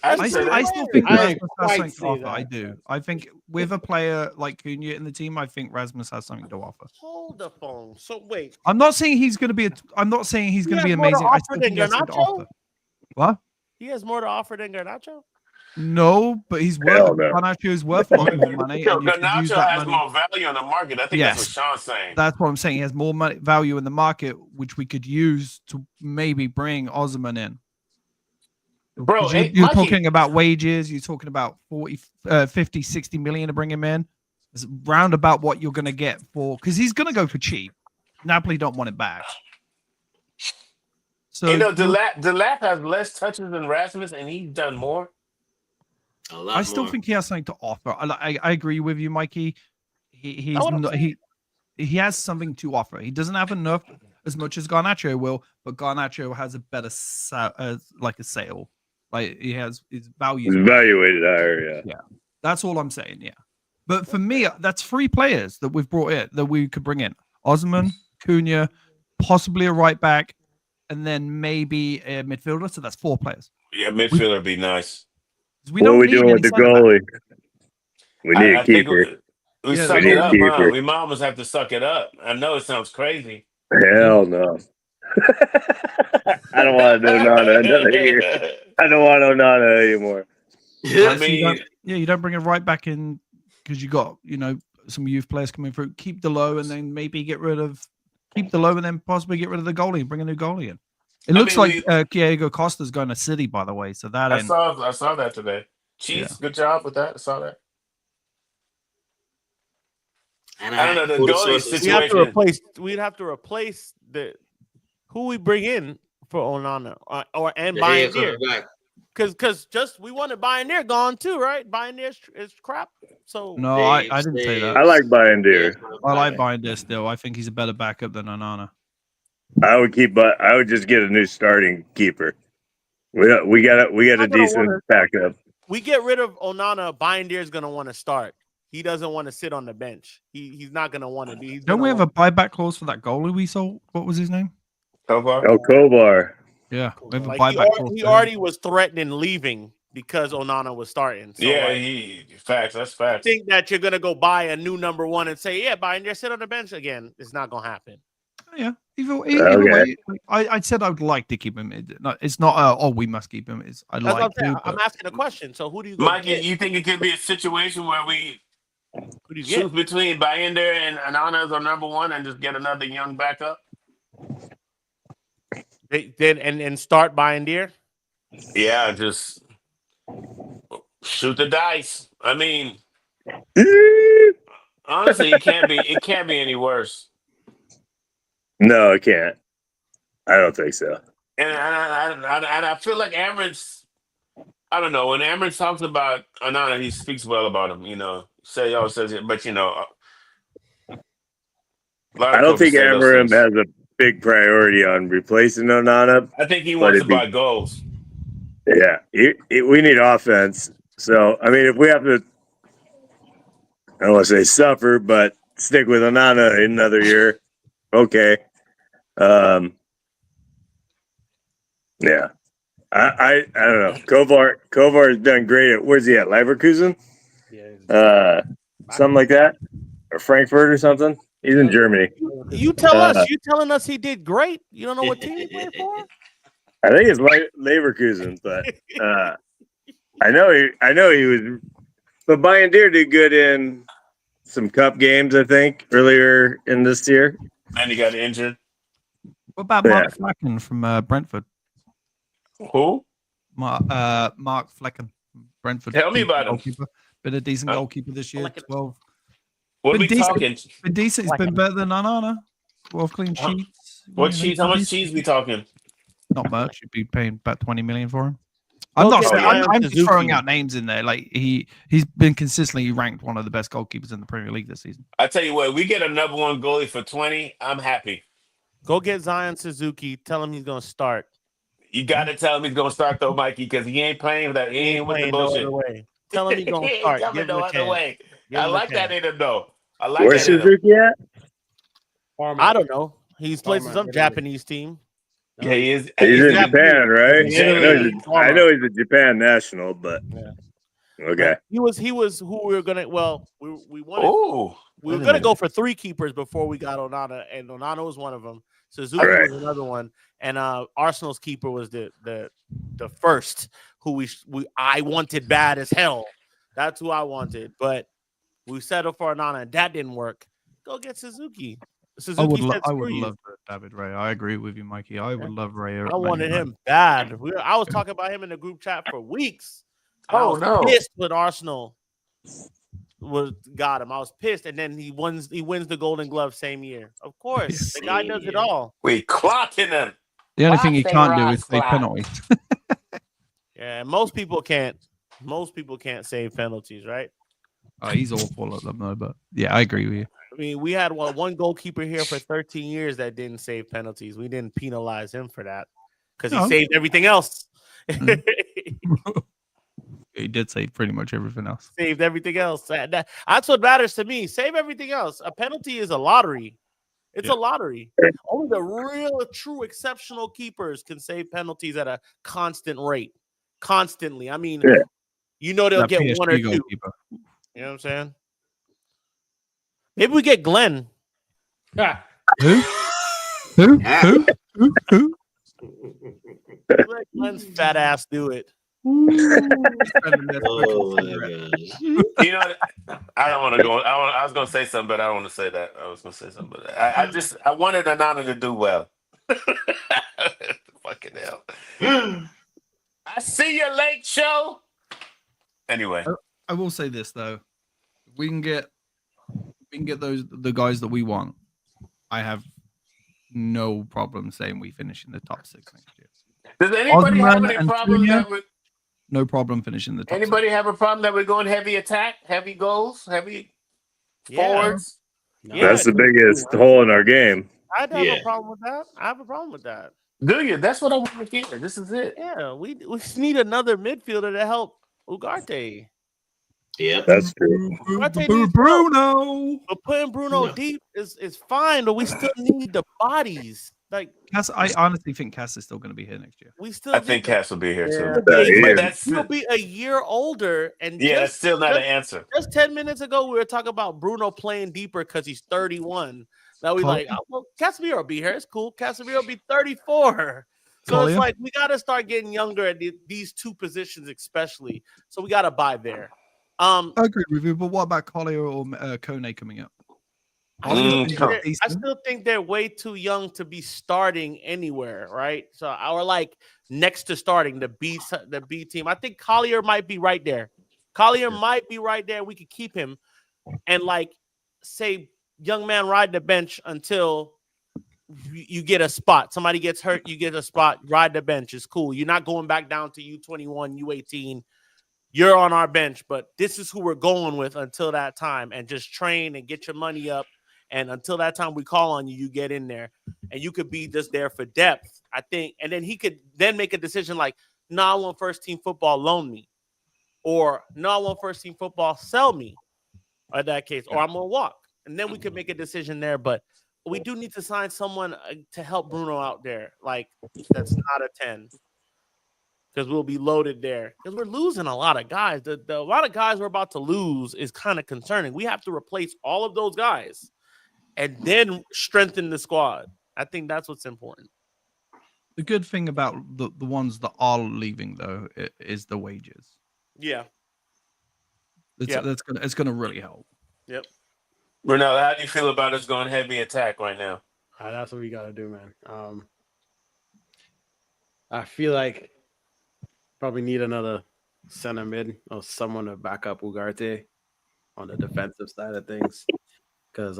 I still think I Rasmus ain't has quite something to say offer. that. I do. I think with a player like Cunha in the team, I think Rasmus has something to offer. Hold the phone. So wait, I'm not saying he's going to be. I'm not saying he's He going to has be more to amazing. I offer still than think he has something to Garnacho? offer. What? he has more to offer than Garnacho. No, but he's Hell worth. no. Garnacho is worth a lot more money, and you can use Garnacho that has money. more value on the market. I think Yes. that's what Sean's saying. That's what I'm saying. He has more money, value in the market, which we could use to maybe bring Osman in. Bro, 'Cause hey, you're Mikey, talking about wages. You're talking about 40, 50, 60 million to bring him in. It's round about what you're going to get for, because he's going to go for cheap. Napoli don't want it back. So you know, Delap has less touches than Rasmus, and he's done more. A lot I still more. think he has something to offer. I agree with you, Mikey. He's Know what I'm not, he has something to offer. He doesn't have enough as much as Garnacho will, but Garnacho has a better like a sale. Like he has his values. It's evaluated higher, yeah. That's all I'm saying. Yeah, but for me, that's 3 players that we've brought in that we could bring in: Osman, Cunha, possibly a right back, and then maybe a midfielder. So that's 4 players. Yeah, midfielder would be nice. We What are don't we need doing any with the centre back. goalie? We need I a think keeper. we Yeah, suck we it need a up, huh? keeper. We might almost have to suck it up. I know it sounds crazy. Hell no. I don't want to do Nana another year. I don't want to Nana anymore. I So you mean, don't, you don't bring a right back in because you got some youth players coming through. Keep Delo and then maybe keep Delo and then possibly get rid of the goalie and bring a new goalie in. It looks mean, like Diego Costa's going to City, by the way. So that I end. saw that today. Chiefs, good job with that. I saw that. And I don't know, the quoted goalie sources- We have to Situation. replace. We'd have to replace the who we bring in for Onana or and De Gea Bayern coming back. because just we wanted Bayern gone too, right? Bayern is crap. So No, I didn't say that. I like buying deer. I like Binder still. I think he's a better backup than Onana. I would just get a new starting keeper. We got a not gonna decent wanna- backup. we get rid of Onana. Bayern is gonna want to start. He doesn't want to sit on the bench. He's not gonna want to be. Don't we have a buyback clause for that goalie we sold? What was his name? Kovar? El Kovar. Yeah, we have a Like buyback clause he for him. already was threatening leaving because Onana was starting. So Yeah, like, facts. That's facts. think that you're gonna go buy a new number one and say, yeah, buy and just sit on the bench again. It's not gonna happen. Yeah, either Okay. way, I said I would like to keep him. It's not oh we must keep him. It's I'd That's what like I'm saying. to. I'm But asking a question. So who do you go Mikey, get? you think it could be a situation where we Who do you choose get? between Bayender and Anana as our number one and just get another young backup? And start buying deer. Yeah, just shoot the dice. I mean, honestly, it can't be any worse. No, it can't. I don't think so. And I feel like Amerantz, I don't know, when Amerantz talks about Anana, he speaks well about him, says it, but a lot of I don't coaches think say those Amarim things. has a big priority on replacing Onana. I think he but wants it'd to be- buy goals. Yeah, we need offense. So, I mean, if we have to, I don't want to say suffer, but stick with Onana another year, okay. Yeah. I don't know. Kovar has done great at, where's he at? Leverkusen? Yeah. Something like that? Or Frankfurt or something? He's in Germany. You tell us. You telling us he did great. You don't know what team he played for? I think it's Leverkusen, but I know he was. But Bayern did good in some cup games, I think, earlier in this year. And he got injured. what about Mark Flecken from Brentford? Who? Mark Flecken, from Brentford. Tell me Decent about him. goalkeeper. Been a decent goalkeeper this year. Flecken. 12. What are we Been decent. talking? Been decent. He's been better than Onana. 12 clean Huh? sheets. What Yeah, cheese? How much cheese we talking? Not much. You'd be paying about 20 million for him. Go I'm not get saying, Ryan I'm just Suzuki. throwing out names in there. Like he's been consistently ranked one of the best goalkeepers in the Premier League this season. I tell you what, we get a number one goalie for 20. I'm happy. Go get Zion Suzuki. Tell him he's gonna start. You got to tell him he's gonna start though, Mikey, because he ain't playing that. He ain't with the Playing no bullshit. other way. Tell him he's He gonna ain't start. coming Give him no a other chance. way. Give I him a like that chance. in him though. I like Where's that in him. Suzuki at? I don't know. He's played for Parma, some Italy. Japanese team. Yeah, he is. He's in Japanese. Japan, right? Italy. I know he's a Japan national, but Yeah. okay. He was who we were gonna. Well, we wanted. Oh, We were wait a gonna go minute. for 3 keepers before we got Onana, and Onana was one of them. Suzuki Right. was another one, and Arsenal's keeper was the first who I wanted bad as hell. That's who I wanted, but we settled for Onana, and that didn't work. Go get Suzuki. Suzuki said, I would "Screw you." love David Ray. I agree with you, Mikey. I would love Ray. I wanted him bad. I was talking about him in the group chat for weeks. I Oh, was no. pissed when Arsenal got him. I was pissed, and then he wins the Golden Glove same year. Of course, the guy does it all. We clocking him. The only thing he Boxing can't do Ross is save Clock. penalties. Yeah, most people can't. Most people can't save penalties, right? He's awful at them though. But yeah, I agree with you. I mean, we had one goalkeeper here for 13 years that didn't save penalties. We didn't penalize him for that because he No. saved everything else. Mm. He did save pretty much everything else. Saved everything else. That's what matters to me. Save everything else. A penalty is a lottery. It's a lottery. Only the real, true, exceptional keepers can save penalties at a constant rate. Constantly. I mean, they'll That get PSG one or two. goalkeeper. You know what I'm saying? Maybe we get Glenn. Who? Let Glenn's fat ass do it. Oh my gosh. You know, I don't want to go. I was going to say something, but I don't want to say that. I was going to say something, but I wanted Onana to do well. Fucking hell. I see your late show. Anyway, I will say this though. If we can get the guys that we want, I have no problem saying we finish in the top 6 next year. does anybody have Osman any and problem Cunha? that with No problem finishing the top anybody have a problem that we're going heavy attack, heavy goals, heavy forwards? Yeah, That's the biggest hole in our game. I'd have Yeah. a problem with that. I have a problem with that. Do you? That's what I want to hear. This is it. Yeah, we just need another midfielder to help Ugarte. Yep. That's true. Ugarte needs Bruno. But putting Bruno No. deep is fine, but we still need the bodies. Like I honestly think Cass is still going to be here next year. we still I think get Cass will be here Yeah. too. He But is. that's he'll be a year older. And yeah, that's just still not an answer. just 10 minutes ago, we were talking about Bruno playing deeper because he's 31. Now we like, Collier? oh, well, Casemiro will be here. It's cool. Casemiro will be 34. So Collier? it's like we got to start getting younger at these two positions, especially. So we got to buy there. I agree with you, but what about Collier or Kone coming up? I still think they're way too young to be starting anywhere, right? So our like next to starting the B team. I think Collier might be right there. Collier might be right there. We could keep him and like say, young man, ride the bench until you get a spot. Somebody gets hurt, you get a spot. Ride the bench. It's cool. You're not going back down to U21, U18. You're on our bench, but this is who we're going with until that time, and just train and get your money up. And until that time we call on you, you get in there, and you could be just there for depth, I think. And then he could then make a decision like, no, I want first team football, loan me. Or no, I want first team football, sell me. In that case, or I'm going to walk. And then we could make a decision there. But we do need to sign someone to help Bruno out there. Like, that's not a 10. Because we'll be loaded there. Because we're losing a lot of guys. The a lot of guys we're about to lose is kind of concerning. We have to replace all of those guys and then strengthen the squad. I think that's what's important. The good thing about the ones that are leaving, though, is the wages. Yeah. It's gonna really help. Yep. Ronaldo, how do you feel about us going heavy attack right now? That's what we gotta do, man. I feel like probably need another center mid or someone to back up Ugarte on the defensive side of things. Because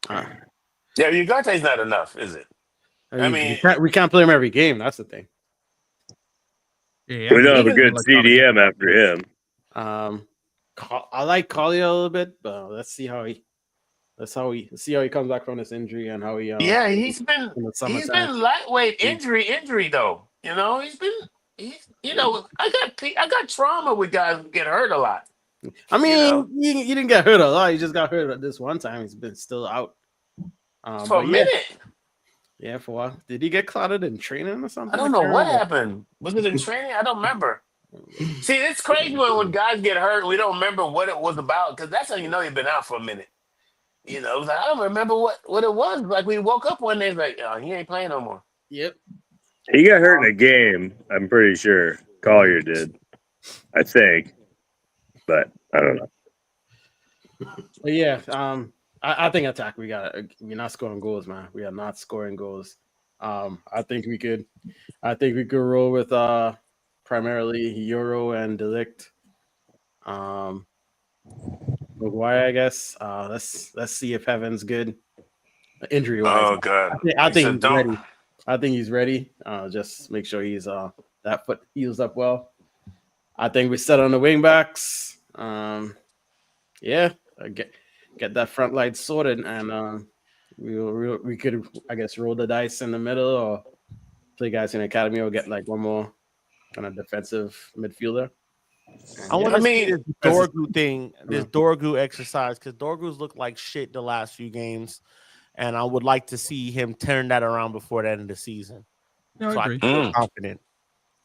Yeah, Ugarte's not enough, is it? I mean, we can't play him every game. That's the thing. Yeah, We don't have a good CDM after him. I like Collier a little bit, but let's see how he comes back from this injury and how he. yeah, he's been lightweight injury though. You know, I got trauma with guys who get hurt a lot. I mean, he didn't get hurt a lot. He just got hurt this one time. He's been still out For a minute. Yeah, for a while. Did he get clotted in training or something? I don't know what happened. Was it in training? I don't remember. See, it's crazy when guys get hurt and we don't remember what it was about, because that's how you know you've been out for a minute. You know, it was like, I don't remember what it was. Like, we woke up one day, it's like, oh, he ain't playing no more. Yep. He got hurt in a game, I'm pretty sure. Collier did. I think. But I don't know. But yeah, I think attack. We're not scoring goals, man. We are not scoring goals. I think we could roll with primarily Euro and Delict. Maguire, I guess. Let's see if Heaven's good. Injury wise. Oh god. I think he's ready. I think he's ready. Just make sure he's that foot heals up well. I think we set on the wing backs. Get that front line sorted, and we could, I guess, roll the dice in the middle or play guys in the academy or get like one more kind of defensive midfielder. I want to see this Dorgu thing, this Dorgu exercise, because Dorgu's looked like shit the last few games, and I would like to see him turn that around before the end of the season. No, I agree. I feel confident.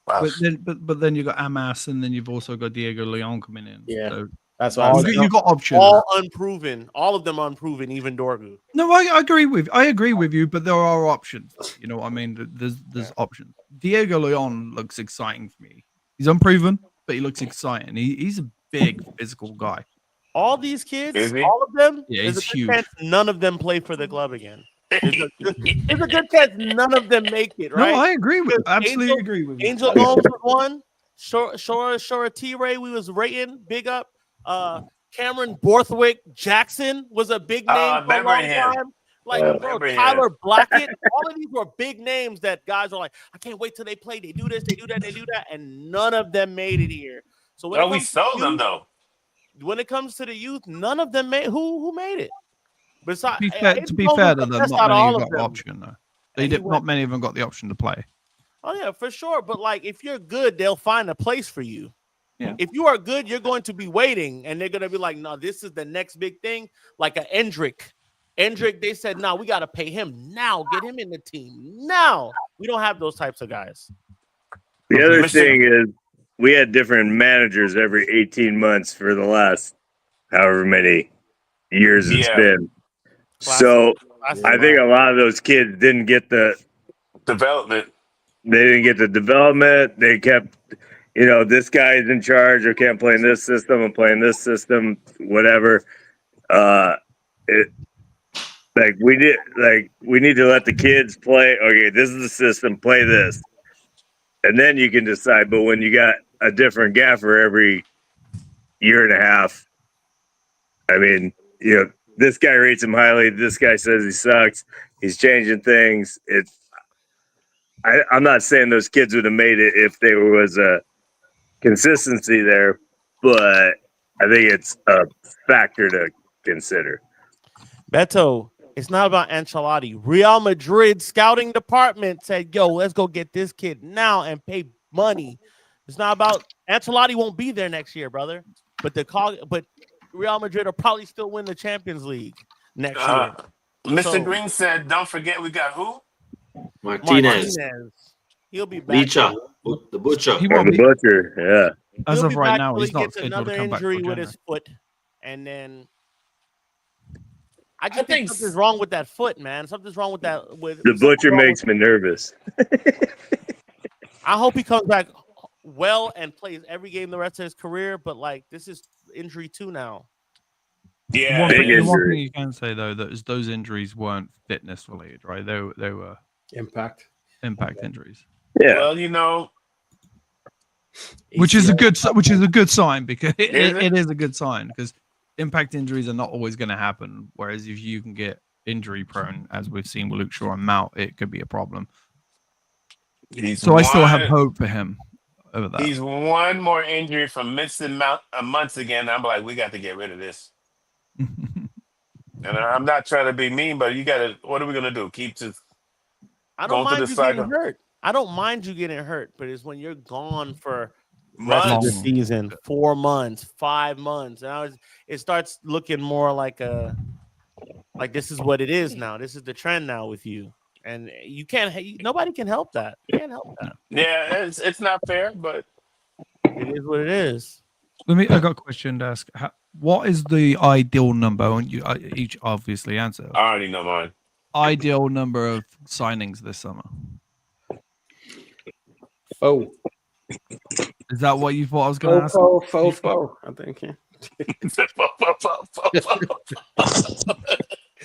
Wow. But then you got Amas, and then you've also got Diego Leon coming in. Yeah. So That's why you got options. All unproven, all of them unproven, even Dorgu. No, I agree with you, but there are options. You know what I mean? There's options. Diego Leon looks exciting for me. He's unproven, but he looks exciting. He's a big physical guy. All these kids, Is he? all of them, Yeah, there's he's a good huge. chance none of them play for the club again. There's a good chance none of them make it, right? No, I agree with you. Because Absolutely Angel- agree with you. Angel Gomes was one. Shora T-Ray, we was rating. Big up. Cameron Borthwick Jackson was a big name I for a remember long him. time. Like, bro, remember him. Tyler Blackett. All of these were big names that guys are like, I can't wait till they play. They do this, they do that, they do that. And none of them made it here. So when it Oh, we comes to sold them youth- though. When it comes to the youth, none of them made who made it. Besides, To be fair to them, not many got the option though. Not many of them got the option to play. Oh yeah, for sure. But like, if you're good, they'll find a place for you. Yeah. If you are good, you're going to be waiting, and they're going to be like, "No, this is the next big thing." Like a Endrick, Endrick, they said, no, we got to pay him now. Get him in the team now. We don't have those types of guys. The other Mr. thing is, we had different managers every 18 months for the last however many years it's Yeah. been. Classic. So Classic. I think a lot of those kids didn't get the Development. development. They kept, this guy's in charge. Okay, I'm playing this system. I'm playing this system. Whatever. We need to let the kids play. Okay, this is the system. Play this, and then you can decide. But when you got a different gaffer every year and a half, I mean, this guy rates him highly. This guy says he sucks. He's changing things. I'm not saying those kids would have made it if there was a consistency there, but I think it's a factor to consider. Beto, it's not about Ancelotti. Real Madrid scouting department said, yo, let's go get this kid now and pay money. It's not about Ancelotti won't be there next year, brother. But Real Madrid will probably still win the Champions League next year. Mr. So- Green said, don't forget we got who? Martinez, He'll be back. Licha, the butcher. He Or won't the be, butcher, yeah. as He'll of be right back now, till he's he not gets scheduled to another come back injury till with his January. foot, and then I I just think think something's wrong with that foot, man. Something's wrong with that. With The something's butcher wrong makes me nervous. I hope he comes back well and plays every game the rest of his career. But this is injury 2 now. Yeah. One Big thing, the one injury. thing you can say though that is those injuries weren't fitness related, right? They were Impact. impact injuries, Yeah. Well, which is a ACL. good sign because Is it? it is a good sign because impact injuries are not always going to happen. Whereas if you can get injury prone, as we've seen with Luke Shaw and Mount, it could be a problem. So I still have hope for him over that. He's one more injury from missing months again. I'm like, we got to get rid of this. And I'm not trying to be mean, but what are we going to do? Keep just I don't going through mind the you cycle. getting hurt. I don't mind you getting hurt, but it's when you're gone for Months. rest of the season, 4 months, 5 months, and it starts looking more like this is what it is now. This is the trend now with you, and nobody can help that. You can't help that. Yeah, it's not fair, but It is what it is. I got a question to ask. What is the ideal number? And you each obviously answer. I already know mine. Ideal number of signings this summer. Oh, Is that what you thought I was going to ask? faux. I think. Yeah.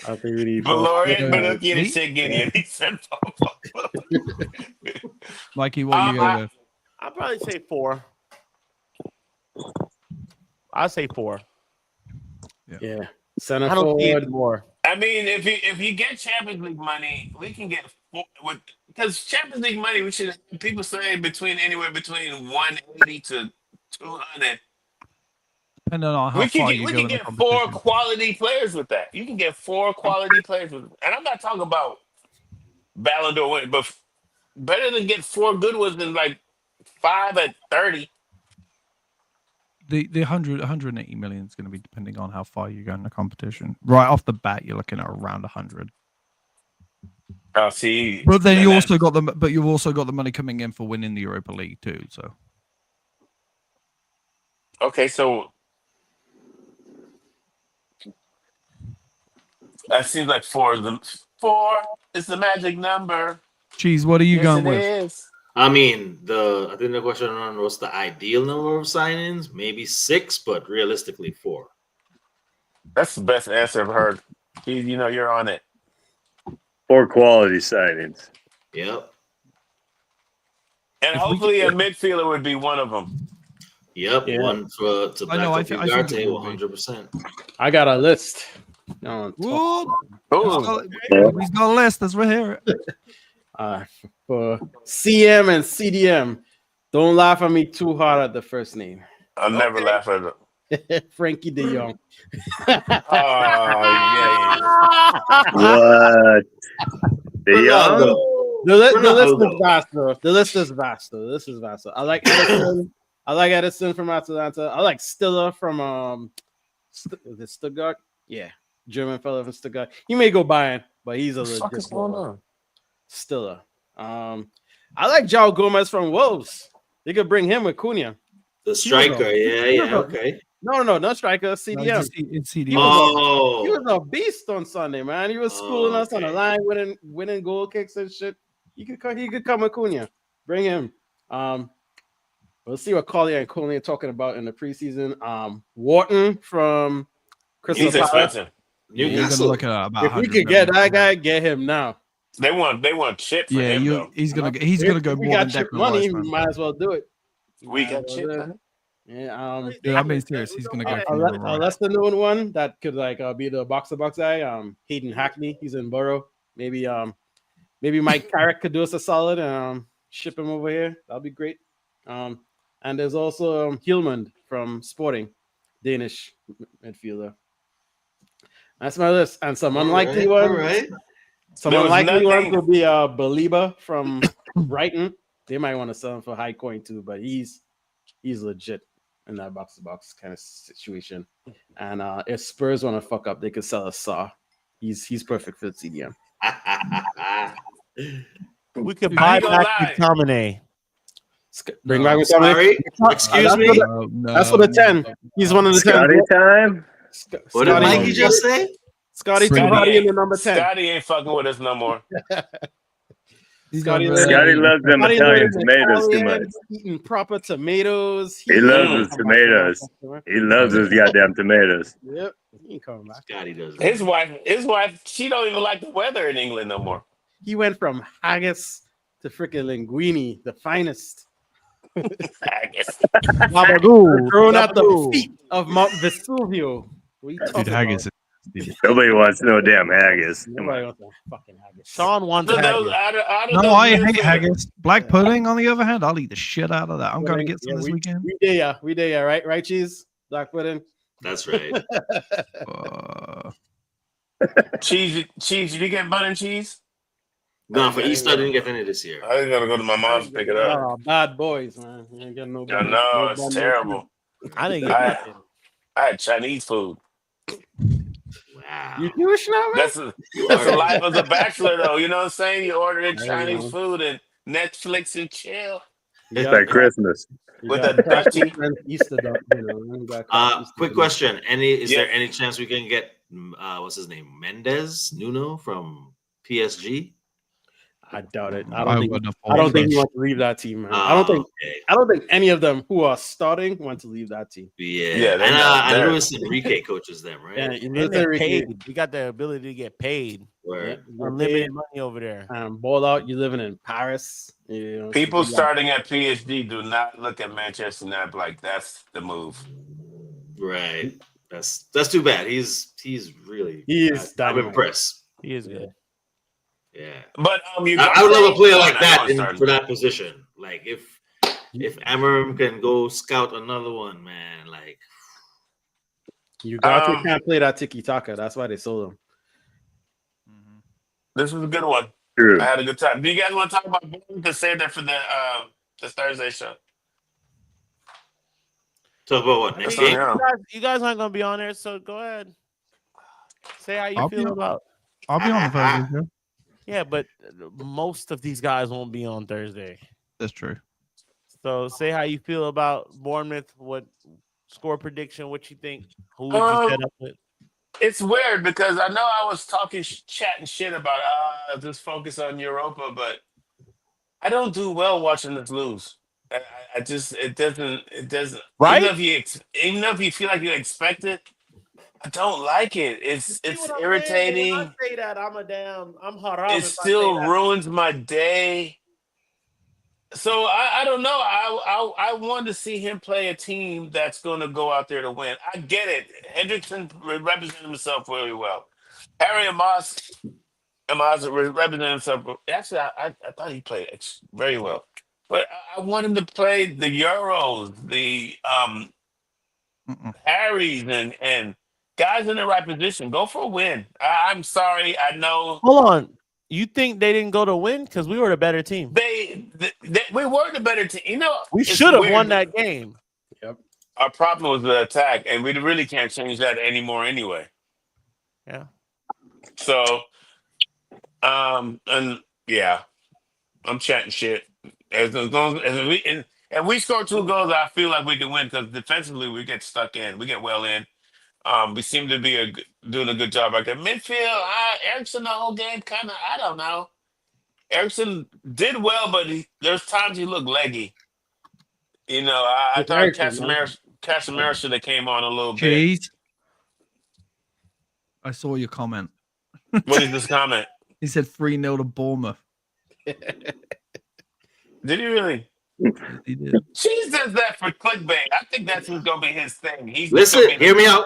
I think we need. Valorian, but Me? look at it, shit Gideon. He said, Mikey, what you go with? I'd probably say 4. I'd say 4. Yeah, center I don't need forward. more. I mean, if you get Champions League money, we can get because Champions League money, we should people say anywhere between 180 to 200. Depending on how We far can you go in the get 4 competition. quality players with that. You can get 4 quality players with, and I'm not talking about Ballon d'Or win, but better than get 4 good ones than 5 at 30. The 180 million is going to be depending on how far you go in the competition. Right off the bat, you're looking at around 100. Oh, see, But then you've you've also got the money coming in for winning the Europa League too. So okay, so that seems like 4 is the magic number. Cheese, what are you Yes, going it with? is. I mean, I think the question on what's the ideal number of signings? Maybe 6, but realistically 4. That's the best answer I've heard. You're on it. Or quality signings. Yep. And If we hopefully a midfielder would be one of them. Yep. Yeah. One to I know, back up I think it Ugarte, will be. 100%. I got a list. No, Whoa, Oh, he's got a list. Let's hear it. for CM and CDM. Don't laugh at me too hard at the first name. I'll never Okay. laugh at it. Frankie De Jong. Oh, yeah. What? The young? Ronaldo. The list Ronaldo. is vast, though. The list is vast, though. This is vast. I like Edison. I like Edison from Atalanta. I like Stiller from is it Stuttgart? Yeah. German fella from Stuttgart. He may go Bayern, but he's a What the fuck is legit going baller. on? Stiller. I like João Gomez from Wolves. They could bring him with Cunha. The striker, yeah, a- okay. No, not striker, No, CDM. it's CDM. Oh, He was a beast on Sunday, man. He was schooling us on the Okay. line, winning goal kicks and shit. He could come with Cunha. Bring him. We'll see what Collier and Coney are talking about in the preseason. Wharton from Crystal He's Palace. expensive. You're gonna Newcastle. look at about. If we 100 could get million. that guy, get him now. They want chip for Yeah, him though. he's gonna go If we more than got cheap Declan money, Rice, we man. might as well do it. We got Might as chip. well do it. Man. Yeah. Dude, I'm being serious. He's gonna go for Unless, the right. unless the known one that could be the box to box guy, Hayden Hackney, he's in Borough. Maybe Mike Carrick could do us a solid and ship him over here. That'll be great. And there's also Hielmand from Sporting, Danish midfielder. That's my list. And some unlikely All ones. right. Some There was unlikely ones nothing- will be Baliba from Brighton. They might want to sell him for high coin too, but he's legit in that box to box kind of situation. And if Spurs want to fuck up, they could sell a Saw. He's perfect for the CDM. We could I buy ain't gonna back lie. McTominay. Bring No. back McTominay. Sorry, excuse me. That's for the 10. He's one of the 10. Scotty time. What did Scotty- Mikey just say? Scotty Bring Too it Hardy in. in the number 10. Scotty ain't fucking with us no more. Scotty Scotty loves them Scotty Italian lives in tomatoes too Italian, much. Eating proper tomatoes. He loves Mm. his tomatoes. He loves his goddamn tomatoes. Yep, he ain't coming back. Scotty does. His wife, she don't even like the weather in England no more. He went from haggis to freaking linguine, the finest. I guess. Gabagool. Thrown at the feet of Mount Vesuvio. What are you talking Dude, haggis. Nobody wants no damn haggis. about? Come Nobody on. wants that fucking haggis. Sean wants So those, haggis. out of No, those I lists hate that- haggis. Black pudding, on the other hand, I'll eat the shit out of that. I'm gonna get some Yeah, this weekend. We there, yeah, right, cheese, black pudding. That's right. Cheese, did you get butter and cheese? No, for Easter, I didn't get any this year. I was gonna go to my mom's to pick it up. Oh, bad boys, man. You ain't getting no. I know, it's terrible. I didn't I- get nothing. I had Chinese food. Wow. You Jewish now, man? That's the life of the bachelor, though. You know what I'm saying? You order in Chinese food and Netflix and chill. It's like Christmas. with a Dutchie. Easter dinner. You got Easter Quick dinner. question: Is Yeah. there any chance we can get what's his name, Nuno from PSG? I doubt it. I I don't wouldn't have think he thought wants to leave that team, man. I don't think any of them who are starting want to leave that team. Yeah, Yeah, they're and not there. Luis Enrique coaches them, right? Yeah, And Luis they're Enrique, paid. We got the ability to get paid. Where Unlimited money over there. ball out. You're living in Paris. You know, People so you got- starting at PSG do not look at Manchester United like that's the move. right? That's too bad. He's really He is I'm dynamite. impressed. He is good. Yeah, But I would love a player like that starting. for that position. Like if Amarim can go scout another one, man. Like Ugarte can't play that tiki taka. That's why they sold him. This was a good one. True. I had a good time. Do you guys want to talk about Bournemouth to save that for the Thursday show? talk about what next That's game? all right. You guys aren't gonna be on there, so go ahead. Say how you I'll be feel on- about. I'll be on the Thursday show. Yeah, but most of these guys won't be on Thursday. That's true. So say how you feel about Bournemouth. What score prediction? What you think? Who would you Um, set up with? It's weird because I know I was talking, chatting shit about just focus on Europa, but I don't do well watching us lose. I just it doesn't Right? Even if you feel like you expect it, I don't like it. It's irritating. I say that I'm hot. It still ruins my day. So I don't know. I want to see him play a team that's going to go out there to win. I get it. Hendrickson represented himself really well. Harry Amos represented himself. Actually, I thought he played very well. But I want him to play the Euros, the Harrys, and guys in the right position. Go for a win. I'm sorry. I know. Hold on. You think they didn't go to win because we were the better team? We were the better team. You know, We it's should have weird. won that game. Our problem was the attack, and we really can't change that anymore anyway. Yeah. So, and yeah, I'm chatting shit. As long as if we score 2 goals, I feel like we can win because defensively we get stuck in, we get well in. We seem to be doing a good job right there. Midfield, Erickson the whole game, kind of, I don't know. Erickson did well, but there's times he looked leggy. You know, I It's thought Erickson, man. Casemiro should have came on a little bit. Jeez. I saw your comment. What is this comment? He said 3-0 to Bournemouth. Did he really? He did. Cheese does that for clickbait. I think that's what's gonna be his thing. Listen, hear me out.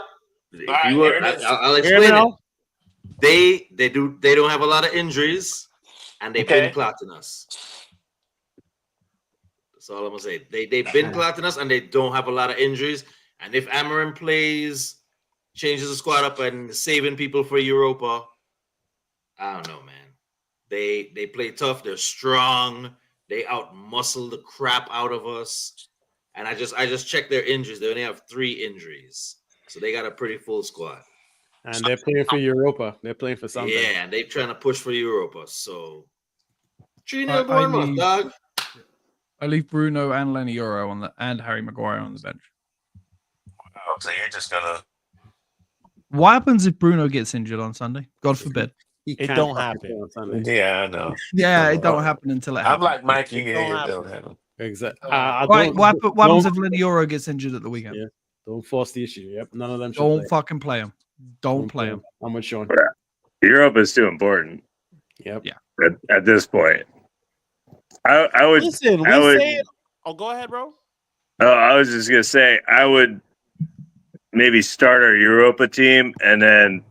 If right, you were, here it is. I'll Hear me explain it. out. They don't have a lot of injuries, and they've been Okay. clotting us. That's all I'm gonna say. They've been clotting us, and they don't have a lot of injuries. And if Amarin plays, changes the squad up, and saving people for Europa, I don't know, man. They play tough. They're strong. They out muscle the crap out of us. And I just checked their injuries. They only have 3 injuries, so they got a pretty full squad. And they're playing for Europa. They're playing for something. Yeah, and they're trying to push for Europa. So 3-0 I Bournemouth, need- dog. I leave Bruno and Lenny Euro and Harry Maguire on the bench. Oh, so you're just gonna. What happens if Bruno gets injured on Sunday? God forbid. He It can't don't fucking happen. play on Sunday. Yeah, I know. Yeah, it don't happen until it I'm happens. like Mikey. It Yeah, don't it happen. don't happen. Exactly. Right, what happens if Lenny Euro gets injured at the weekend? Yeah. Don't force the issue. Yep. None of them should Don't play. fucking play him. Don't play him. I'm with Sean. Europe is too important Yep. Yeah. at this point. I would. Listen, we I would- say. Oh, go ahead, bro. I was just gonna say I would maybe start our Europa team and then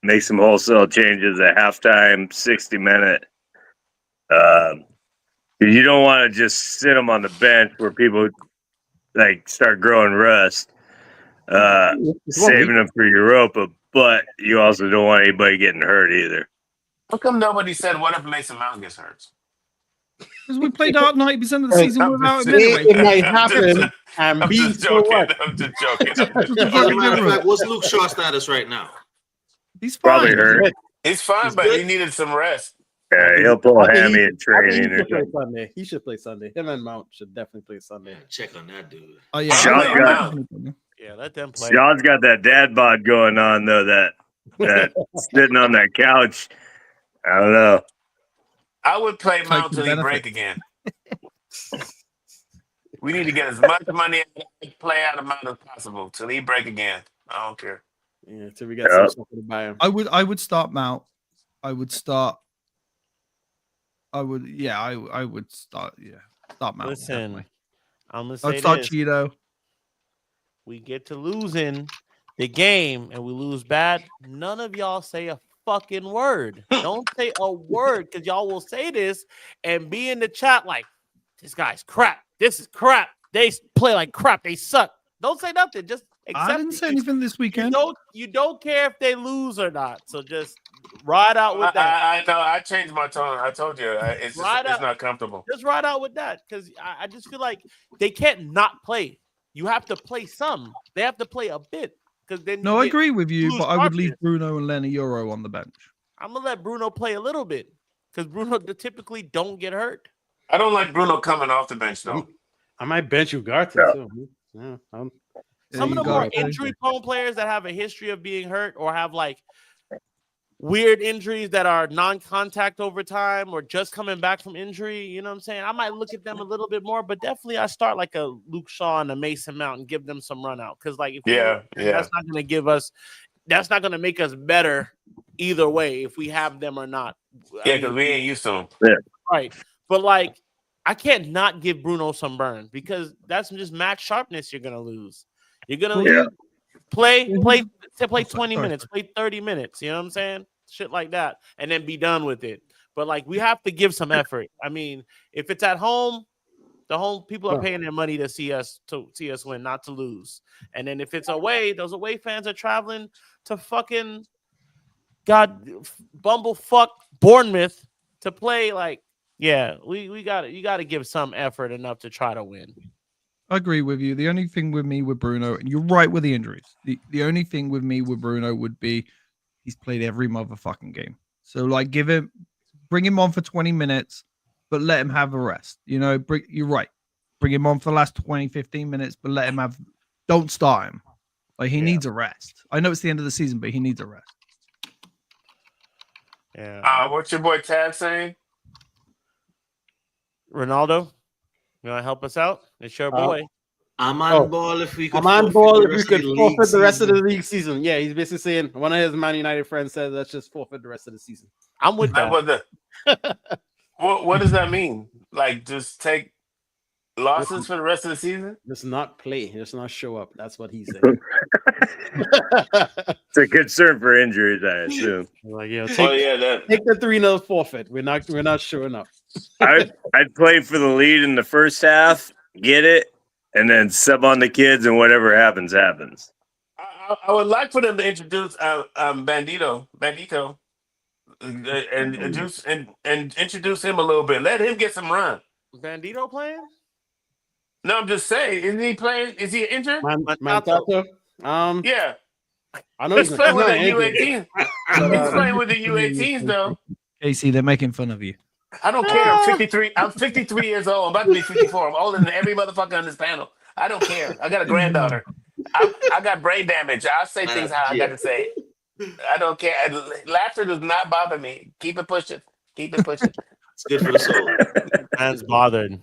make some wholesale changes at halftime, 60-minute. You don't want to just sit them on the bench where people like start growing rust, saving them for Europa. But you also don't want anybody getting hurt either. How come nobody said what if Mason Mount gets hurt? Because we played out 90% of the Hey, season I'm without him just- anyway. It might I'm happen. just- And I'm B, just so joking. what? I'm just joking. As a matter of fact, what's Luke Shaw's status right now? He's Probably fine. hurt. He's fine, He's but good. he needed some rest. Yeah, he'll pull a I think hammy he- in I think training he or should play something. Sunday. He should play Sunday. Him and Mount should definitely play Sunday. Check on that dude. Oh, yeah. Sean's I'm got- not- Yeah, let them play. John's got that dad bod going on though. That sitting on that couch. I don't know. I would play Take Mount the till he benefit. break again. We need to get as much money out of that play out of Mount as possible till he break again. I don't care. Yeah, till we get Yeah. some stuff to buy him. I would start Mount. I would start Mount. Listen, definitely. I'm gonna I'd say start this: Cheeto. we get to losing the game and we lose bad. None of y'all say a fucking word. Don't say a word because y'all will say this and be in the chat like, "This guy's crap. This is crap. They play like crap. They suck." Don't say nothing. Just accept I didn't it. say anything this weekend. You don't care if they lose or not. So just ride out with that. I know. I changed my tone. I told you. It's Right up. not comfortable. Just ride out with that because I just feel like they can't not play. You have to play some. They have to play a bit because then. No, you I get- agree with you, lose but I would leave confidence. Bruno and Lenny Euro on the bench. I'm gonna let Bruno play a little bit because Bruno typically don't get hurt. I don't like Bruno coming off the bench though. I might bench Ugarte Yeah. too. Yeah, Some you of the got more it. injury-prone players that have a history of being hurt or have like weird injuries that are non-contact over time or just coming back from injury, you know what I'm saying? I might look at them a little bit more, but definitely I start like a Luke Shaw and a Mason Mount and give them some run out because like if we Yeah, don't- yeah. that's not going to give us, that's not going to make us better either way if we have them or not. I Yeah, mean, because we ain't used to him. right. But like, I can't not give Bruno some burn because that's just match sharpness you're gonna lose. You're gonna Yeah. lose. Play sorry, 20 sorry. minutes, play 30 minutes. You know what I'm saying? Shit like that, and then be done with it. But like, we have to give some effort. I mean, if it's at home, the home people are Yeah. paying their money to see us win, not to lose. And then if it's away, those away fans are traveling to fucking bumblefuck Bournemouth to play like. Yeah, we got it. You got to give some effort enough to try to win. I agree with you. The only thing with me with Bruno, and you're right with the injuries. The only thing with me with Bruno would be he's played every motherfucking game. So like, bring him on for 20 minutes, but let him have a rest. You know, you're right. Bring him on for the last 20, 15 minutes, but don't start him. Like he needs a rest. I know it's the end of the season, but he needs a rest. Yeah. What's your boy Tad saying? Ronaldo, you want to help us out? It's your boy. I'm on ball if we could. I'm on ball if we could league forfeit the rest of the season. league season. Yeah, he's basically saying one of his Man United friends said let's just forfeit the rest of the season. I'm with that. What does that mean? Like, just take losses for the rest of the season? Just not play, just not show up. That's what he said. It's a concern for injuries, I assume. Like, yeah, That. take the 3-0 forfeit. We're not showing up. I'd play for the lead in the first half, get it, and then sub on the kids, and whatever happens, happens. I would like for them to introduce Bandito, and introduce him a little bit. Let him get some run. Bandito playing? No, I'm just saying. Isn't he playing? Is he injured? Mantato. Yeah. I know He's he's playing with the injured. U18. He's playing with the U18s though. Casey, they're making fun of you. I don't care. I'm 53. I'm 53 years old. I'm about to be 54. I'm older than every motherfucker on this panel. I don't care. I got a granddaughter. I got brain damage. I'll say things how I got to say it. I don't care. Laughter does not bother me. Keep it pushing. Keep it pushing. It's good for the soul. Man's bothered.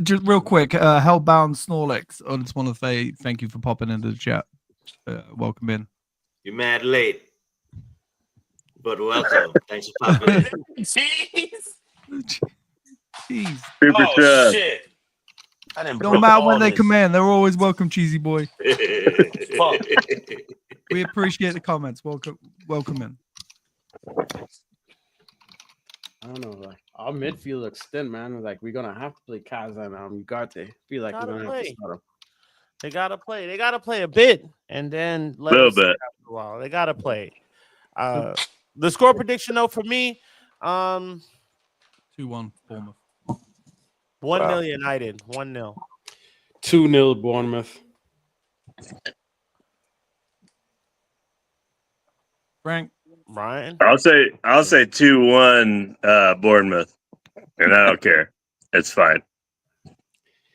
Just real quick, Hellbound Snorlax. I just want to say thank you for popping into the chat. Welcome in. You're mad late, but welcome. Thanks for popping in. Jeez. Jeez. Super sub. Shit. I didn't. No matter when they come in, they're always welcome, cheesy boy. Fuck. We appreciate the comments. Welcome in. I don't know. Like, our midfield looks thin, man. Like we're gonna have to play Kaza and Ugarte. Feel like we're gonna have to start them. They gotta play. They gotta play a bit, and then let Little us see bit. after a while. They gotta play. The score prediction though for me, 2-1 Bournemouth. 1-0 United. 1-0. 2-0 Bournemouth. Frank. Ryan. I'll say 2-1 Bournemouth, and I don't care. It's fine.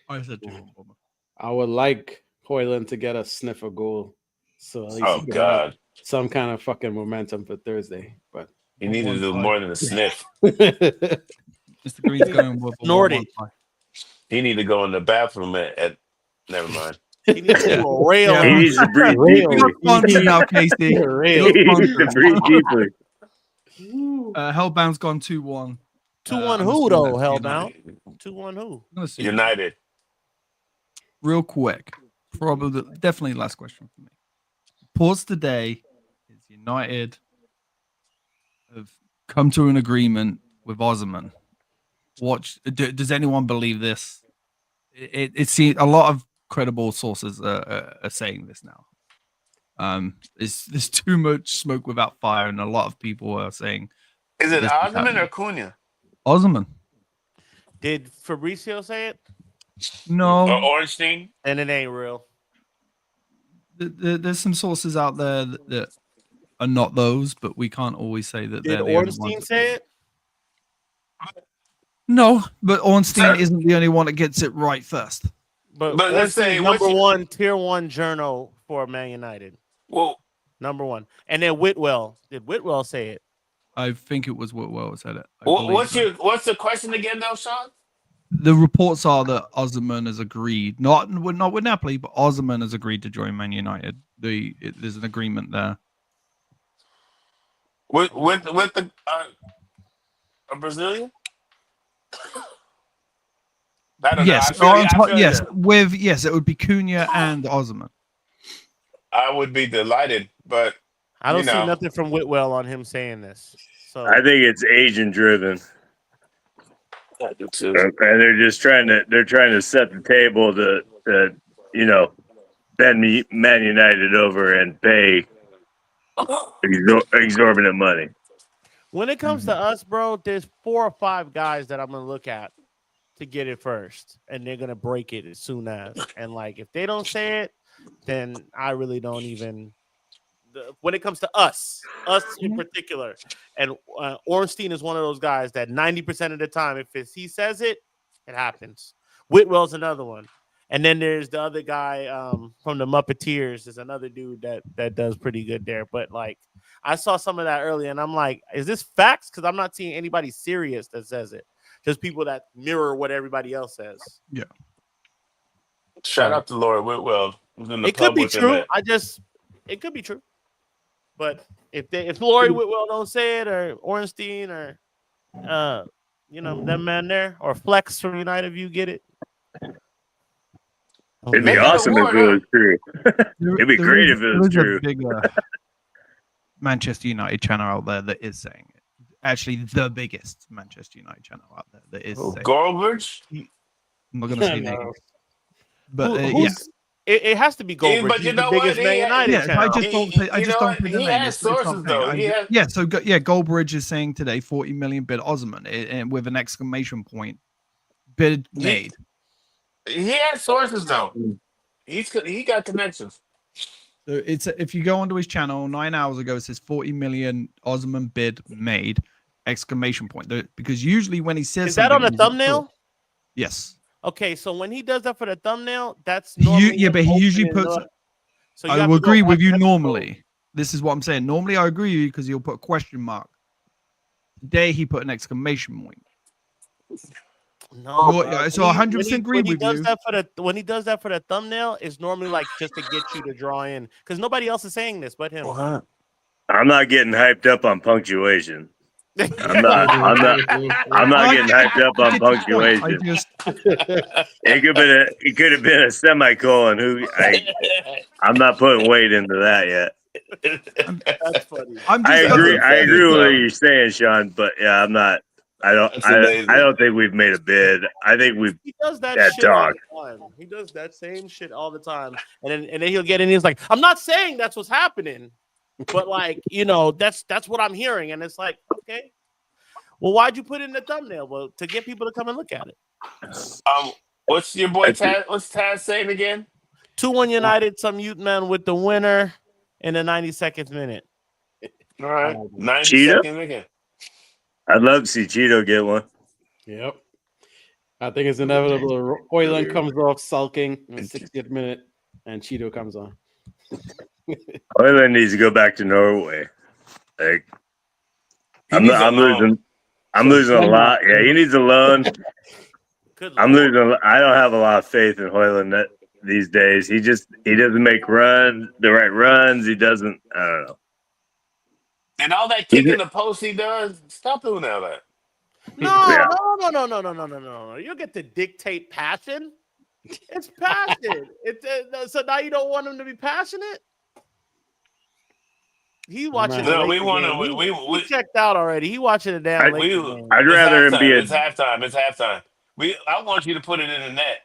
I said 2-1 Bournemouth. I would like Hoyland to get a sniff a goal, so at least Oh he can have God. some kind of fucking momentum for Thursday. But You need to do more than a sniff. Mr. Green's going with a Snorty. 1-1 tie. He need to go in the bathroom at never mind. He needs to do a rail. Yeah. He needs to breathe You're deeply. sponsored now, Casey. He You're needs to sponsored. breathe deeply. Hellbound's gone 2-1. 2-1 I'm who assuming though? that's Hellbound. United. 2-1 who? I'm gonna assume- United. Real quick, probably definitely last question for me. Pause today is United have come to an agreement with Osman. Does anyone believe this? It's a lot of credible sources are saying this now. There's too much smoke without fire, and a lot of people are saying Is it this is Osman happening. or Cunha? Osman. Did Fabrizio say it? No, Or Ornstein? And it ain't real. there's some sources out there that are not those, but we can't always say that Did they're the only Ornstein ones. say it? No, but Ornstein isn't the only one that gets it right first. But let's Ornstein's say number what's- one, tier one journal for Man United. Well, Number one. And then Whitwell. Did Whitwell say it? I think it was Whitwell said it. I believe what's so. the question again, though, Sean? The reports are that Osman has agreed, not with Napoli, but Osman has agreed to join Man United. There's an agreement there. With the a Brazilian? I don't Yes, know. I feel yes, that. it would be Cunha and Osman. I would be delighted, but I don't You know. see nothing from Whitwell on him saying this. So I think it's agent driven, I do too. and they're just trying to set the table to bend Man United over and pay exorbitant money. when it comes to us, bro, there's 4 or 5 guys that I'm gonna look at to get it first, and they're gonna break it as soon as. And like if they don't say it, then I really don't even when it comes to us in particular. And Ornstein is one of those guys that 90% of the time, if he says it, it happens. Whitwell's another one. And then there's the other guy from the Muppeteers. There's another dude that does pretty good there. But like, I saw some of that earlier, and I'm like, is this facts? Because I'm not seeing anybody serious that says it. Just people that mirror what everybody else says. Yeah. Shout out to Laura Whitwell. Who's in the It could be pub with him true. at- It could be true. But if Lori Whitwell don't say it, or Ornstein, or that man there, or Flex from United View get it. It'd be Maybe awesome if it was true. It'd be great if it was true. A big Manchester United channel out there that is saying it. Actually, the biggest Manchester United channel out there that is saying it. Goldbridge? I'm not going to say No. names. But It has to be Goldberg. but He's you the know biggest what? Man He- United yeah, channel. I just don't say, I You just know don't what? say the He name. has It's something. sources, though. He has- Yeah, so Goldbridge is saying today 40 million bid Osman and with an exclamation point. Bid made. He has sources though. He got connections. So it's if you go onto his channel 9 hours ago, it says 40 million Osman bid made exclamation point. Because usually when he says Is that on the something, he's not thumbnail? sure. Yes. Okay, so when he does that for the thumbnail, that's You, normally yeah, but he usually opening puts. up. So you I have will to go agree watch with you episode. normally. This is what I'm saying. Normally, I agree with you because he'll put a question mark. Today, he put an exclamation point. No, Well, bro. yeah, so When 100% agree when he with does you. that when he does that for the thumbnail, it's normally like just to get you to draw in because nobody else is saying this but him. I'm not getting hyped up on punctuation. I'm not getting hyped up on I punctuation. just It could have been a semicolon. I'm not putting weight into that yet. That's funny. I'm just I agree funny, with what though. you're saying, Sean, but yeah, I'm not. I That's amazing. don't think we've made a bid. I think we've He does that That shit all dog. the time. He does that same shit all the time, and then he'll get in. He's like, "I'm not saying that's what's happening, but like, that's what I'm hearing." And it's like, okay, well, why'd you put it in the thumbnail? Well, to get people to come and look at it. What's your boy Taz? What's Taz saying again? 2-1 United. Some youth man with the winner in the 92nd minute. All right, 90 Cheetah? seconds again. I'd love to see Cheeto get one. Yep. I think it's inevitable. Hoyland comes off sulking in the 60th minute, and Cheeto comes on. Hoyland needs to go back to Norway. Like, He I'm needs a loan. losing a lot. Yeah, he needs a loan. Good I'm Lord. losing. I don't have a lot of faith in Hoyland these days. He doesn't make the right runs. He doesn't. I don't know. And all that kicking the post he does, stop doing all that. Yeah. No. You get to dictate passion. It's passion. So now you don't want him to be passionate. He watching. No, the we Lakers wanna- game. we- He checked out already. He watching the damn Lakers game. I'd rather him be It's halftime. It's halftime. I want you to put it in the net.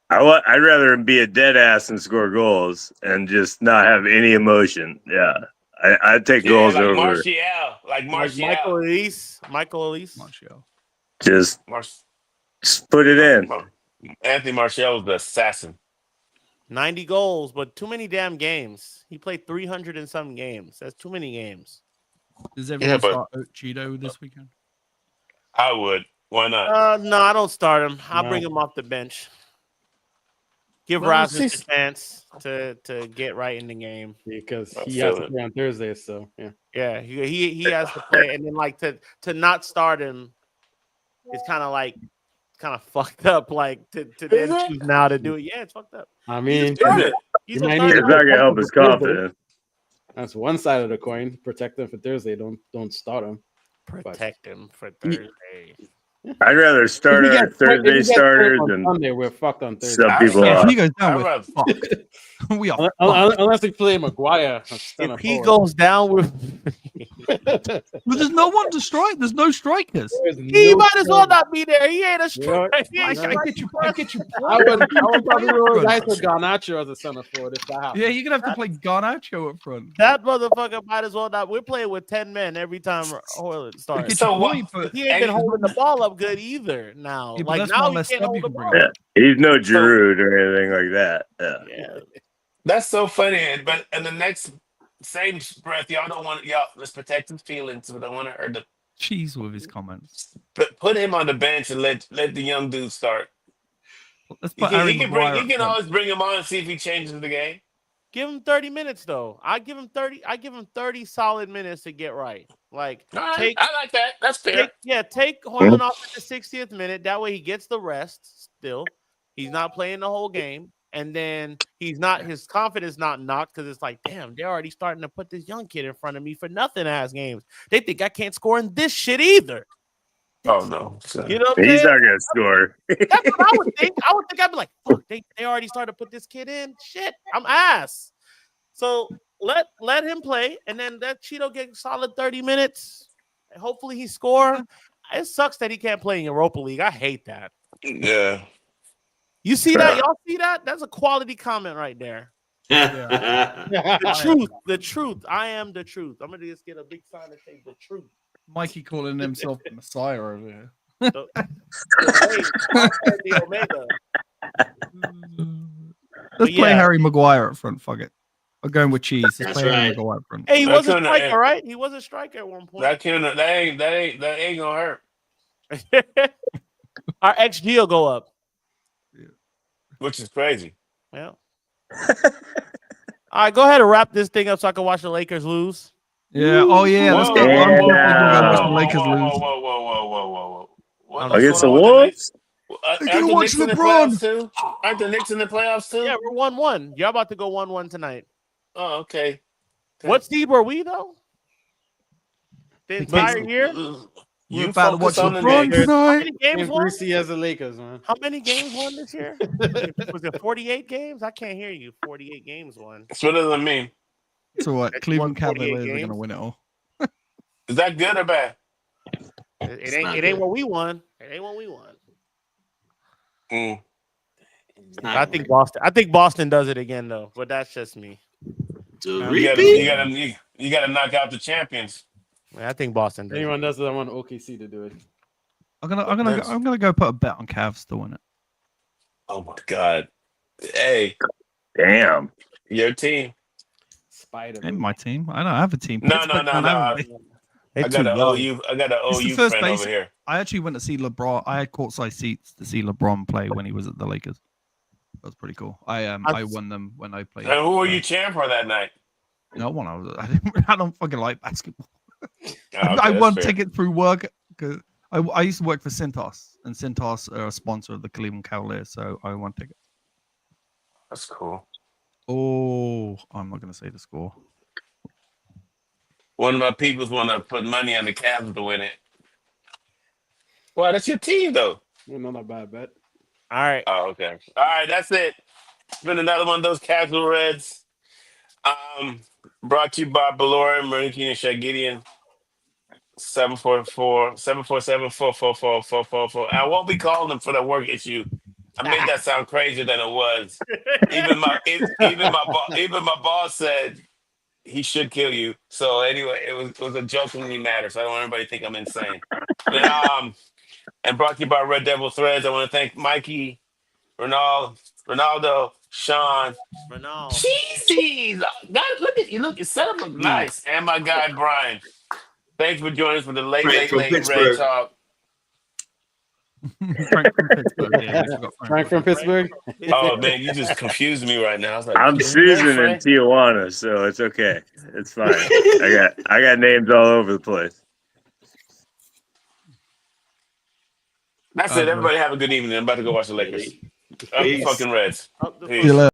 I'd rather him be a dead ass and score goals and just not have any emotion. Yeah, I'd take goals like over. Martial, Like Martial. Michael Elise. Martial. Just put it in. Anthony Martial was the assassin. 90 goals, but too many damn games. He played 300 and some games. That's too many games. Does everyone but- start Cheeto this weekend? I would. Why not? No, I don't start him. I'll No. bring him off the bench. Give Well, Rasmus see- a chance to get right in the game. Because I he feel has to it. play on Thursday, so yeah. Yeah, he has to play, and then like to not start him, it's kind of fucked up. Like to then Is it? choose now to do it. Yeah, it's fucked up. I mean, Is it? He's He a might starter. need It's not gonna help his confidence. that's one side of the coin. Protect them for Thursday. Don't start them. Protect him for Thursday. I'd rather start our Thursday starters on and Sunday. We're fucked on Thursday. sub people Yeah, if off. he goes down, I'd we're rather- fucked. We are fucked. Unless we play Maguire. If he goes down with, But there's no one to strike. There's no strikers. he might as well not be there. He ain't a striker. He I ain't get you. I get you. I would probably roll dice with Garnacho as a center forward if that happens. Yeah, you're gonna have to play Garnacho up front. That motherfucker might as well not. We're playing with 10 men every time Hoyland I starts. get So your what- point, but He ain't been holding the ball up good either. Now, Yeah, but like that's now, one he less can't sub hold you the can ball. bring Yeah. He's no Giroud or anything like that. Yeah. Yeah. That's so funny. But in the next same breath, y'all don't want y'all. Let's protect his feelings. We don't want to hurt the. Cheese with his comments. Put him on the bench and let the young dude start. Let's He put can, Harry he can Maguire. bring. He can up front. always bring him on and see if he changes the game. Give him 30 minutes though. I give him 30 solid minutes to get right. Like All right, take I like that. That's fair. take Hoyland off at the 60th minute. That way he gets the rest still. He's not playing the whole game. And then his confidence not knocked because it's like, damn, they're already starting to put this young kid in front of me for nothing ass games. They think I can't score in this shit either. Oh no, You know what I'm He's saying? not gonna score. That's what I would think. I'd be like, fuck, they already started to put this kid in. Shit, I'm ass. So let him play, and then let Cheeto get solid 30 minutes. And hopefully he score. It sucks that he can't play in Europa League. I hate that. yeah. You see that? Y'all see that? That's a quality comment right there. The truth. The truth. I am the truth. I'm gonna just get a big sign that says the truth. Mikey calling himself the Messiah over here. So, hey, the Omega. Let's play yeah. Harry Maguire up front. Fuck it. I'm going with Cheese. Let's That's play Harry right. Maguire up front. Hey, he was a couldn't- striker, right? He was a striker at one point. That ain't gonna hurt. Our XG will go up. Which is crazy. Yeah. All right, go ahead and wrap this thing up so I can watch the Lakers lose. Yeah. Oh yeah. Let's Whoa, get whoa, one. whoa, People Yeah. gonna watch the whoa, Lakers whoa, lose. whoa. What's Against the going on with Wolves? Aren't gonna the watch Knicks in the LeBron. playoffs too? Aren't the Knicks in the playoffs too? Yeah, we're 1-1. You're about to go 1-1 tonight. Oh, okay. What Steve are we though? The entire year? You We're about to watch focus on the LeBron Knicks. How tonight. many games And won? Brucey as the Lakers, man. How many games won this year? Was it 48 games? I can't hear you. 48 games won. So what does it mean? So what? Next Cleveland one, 48 Cavaliers are gonna games. win it all. Is that good or bad? It not ain't good. what we won. It ain't what we won. Mm. I think Boston does it again though, but that's just me. You gotta knock out the champions. I think Boston does. Anyone does it, I want OKC to do it. I'm gonna go put a bet on Cavs to win it. Oh my god. Hey, Damn. your team. Spider. In my team, I don't have a team. No. Pittsburgh don't have a- I got an OU. I got an It's the OU first friend base- over here. I actually went to see LeBron. I had courtside seats to see LeBron play when he was at the Lakers. That was pretty cool. I won them when I played. And who were you cheering for that night? No one. I don't fucking like basketball. Oh, I okay, won that's fair. tickets through work because I used to work for Cintas, and Cintas are a sponsor of the Cleveland Cavaliers, so I won tickets. That's cool. Oh, I'm not gonna say the score. One of my peoples want to put money on the Cavs to win it. Well, that's your team, though. Not a bad bet. All right. Oh, okay. All right, that's it. It's been another one of those Casual Reds. Brought to you by Belora, Marinki, and Shagidian. 744-747-444-444. I won't be calling them for the work issue. I made that sound crazier than it was. Even my boss said he should kill you. So anyway, it was a jokingly matter. So I don't want everybody to think I'm insane. But, and brought to you by Red Devil Threads. I want to thank Mikey, Ronaldo, Sean, Ronaldo. Cheesy. God, look at you. Look, your setup look nice. And my guy Brian. Thanks for joining us for the late Frank from Red Pittsburgh. Talk. Frank from Pittsburgh. Yeah, we forgot Frank from Pittsburgh. Oh man, you just confused me right now. I was like, I'm is that Susan in Frank? Tijuana, so it's okay. It's fine. I got names all over the place. That's it. Everybody have a good evening. I'm about to go watch the Lakers. Up the Peace. fucking Reds. Up the Peace. See you later.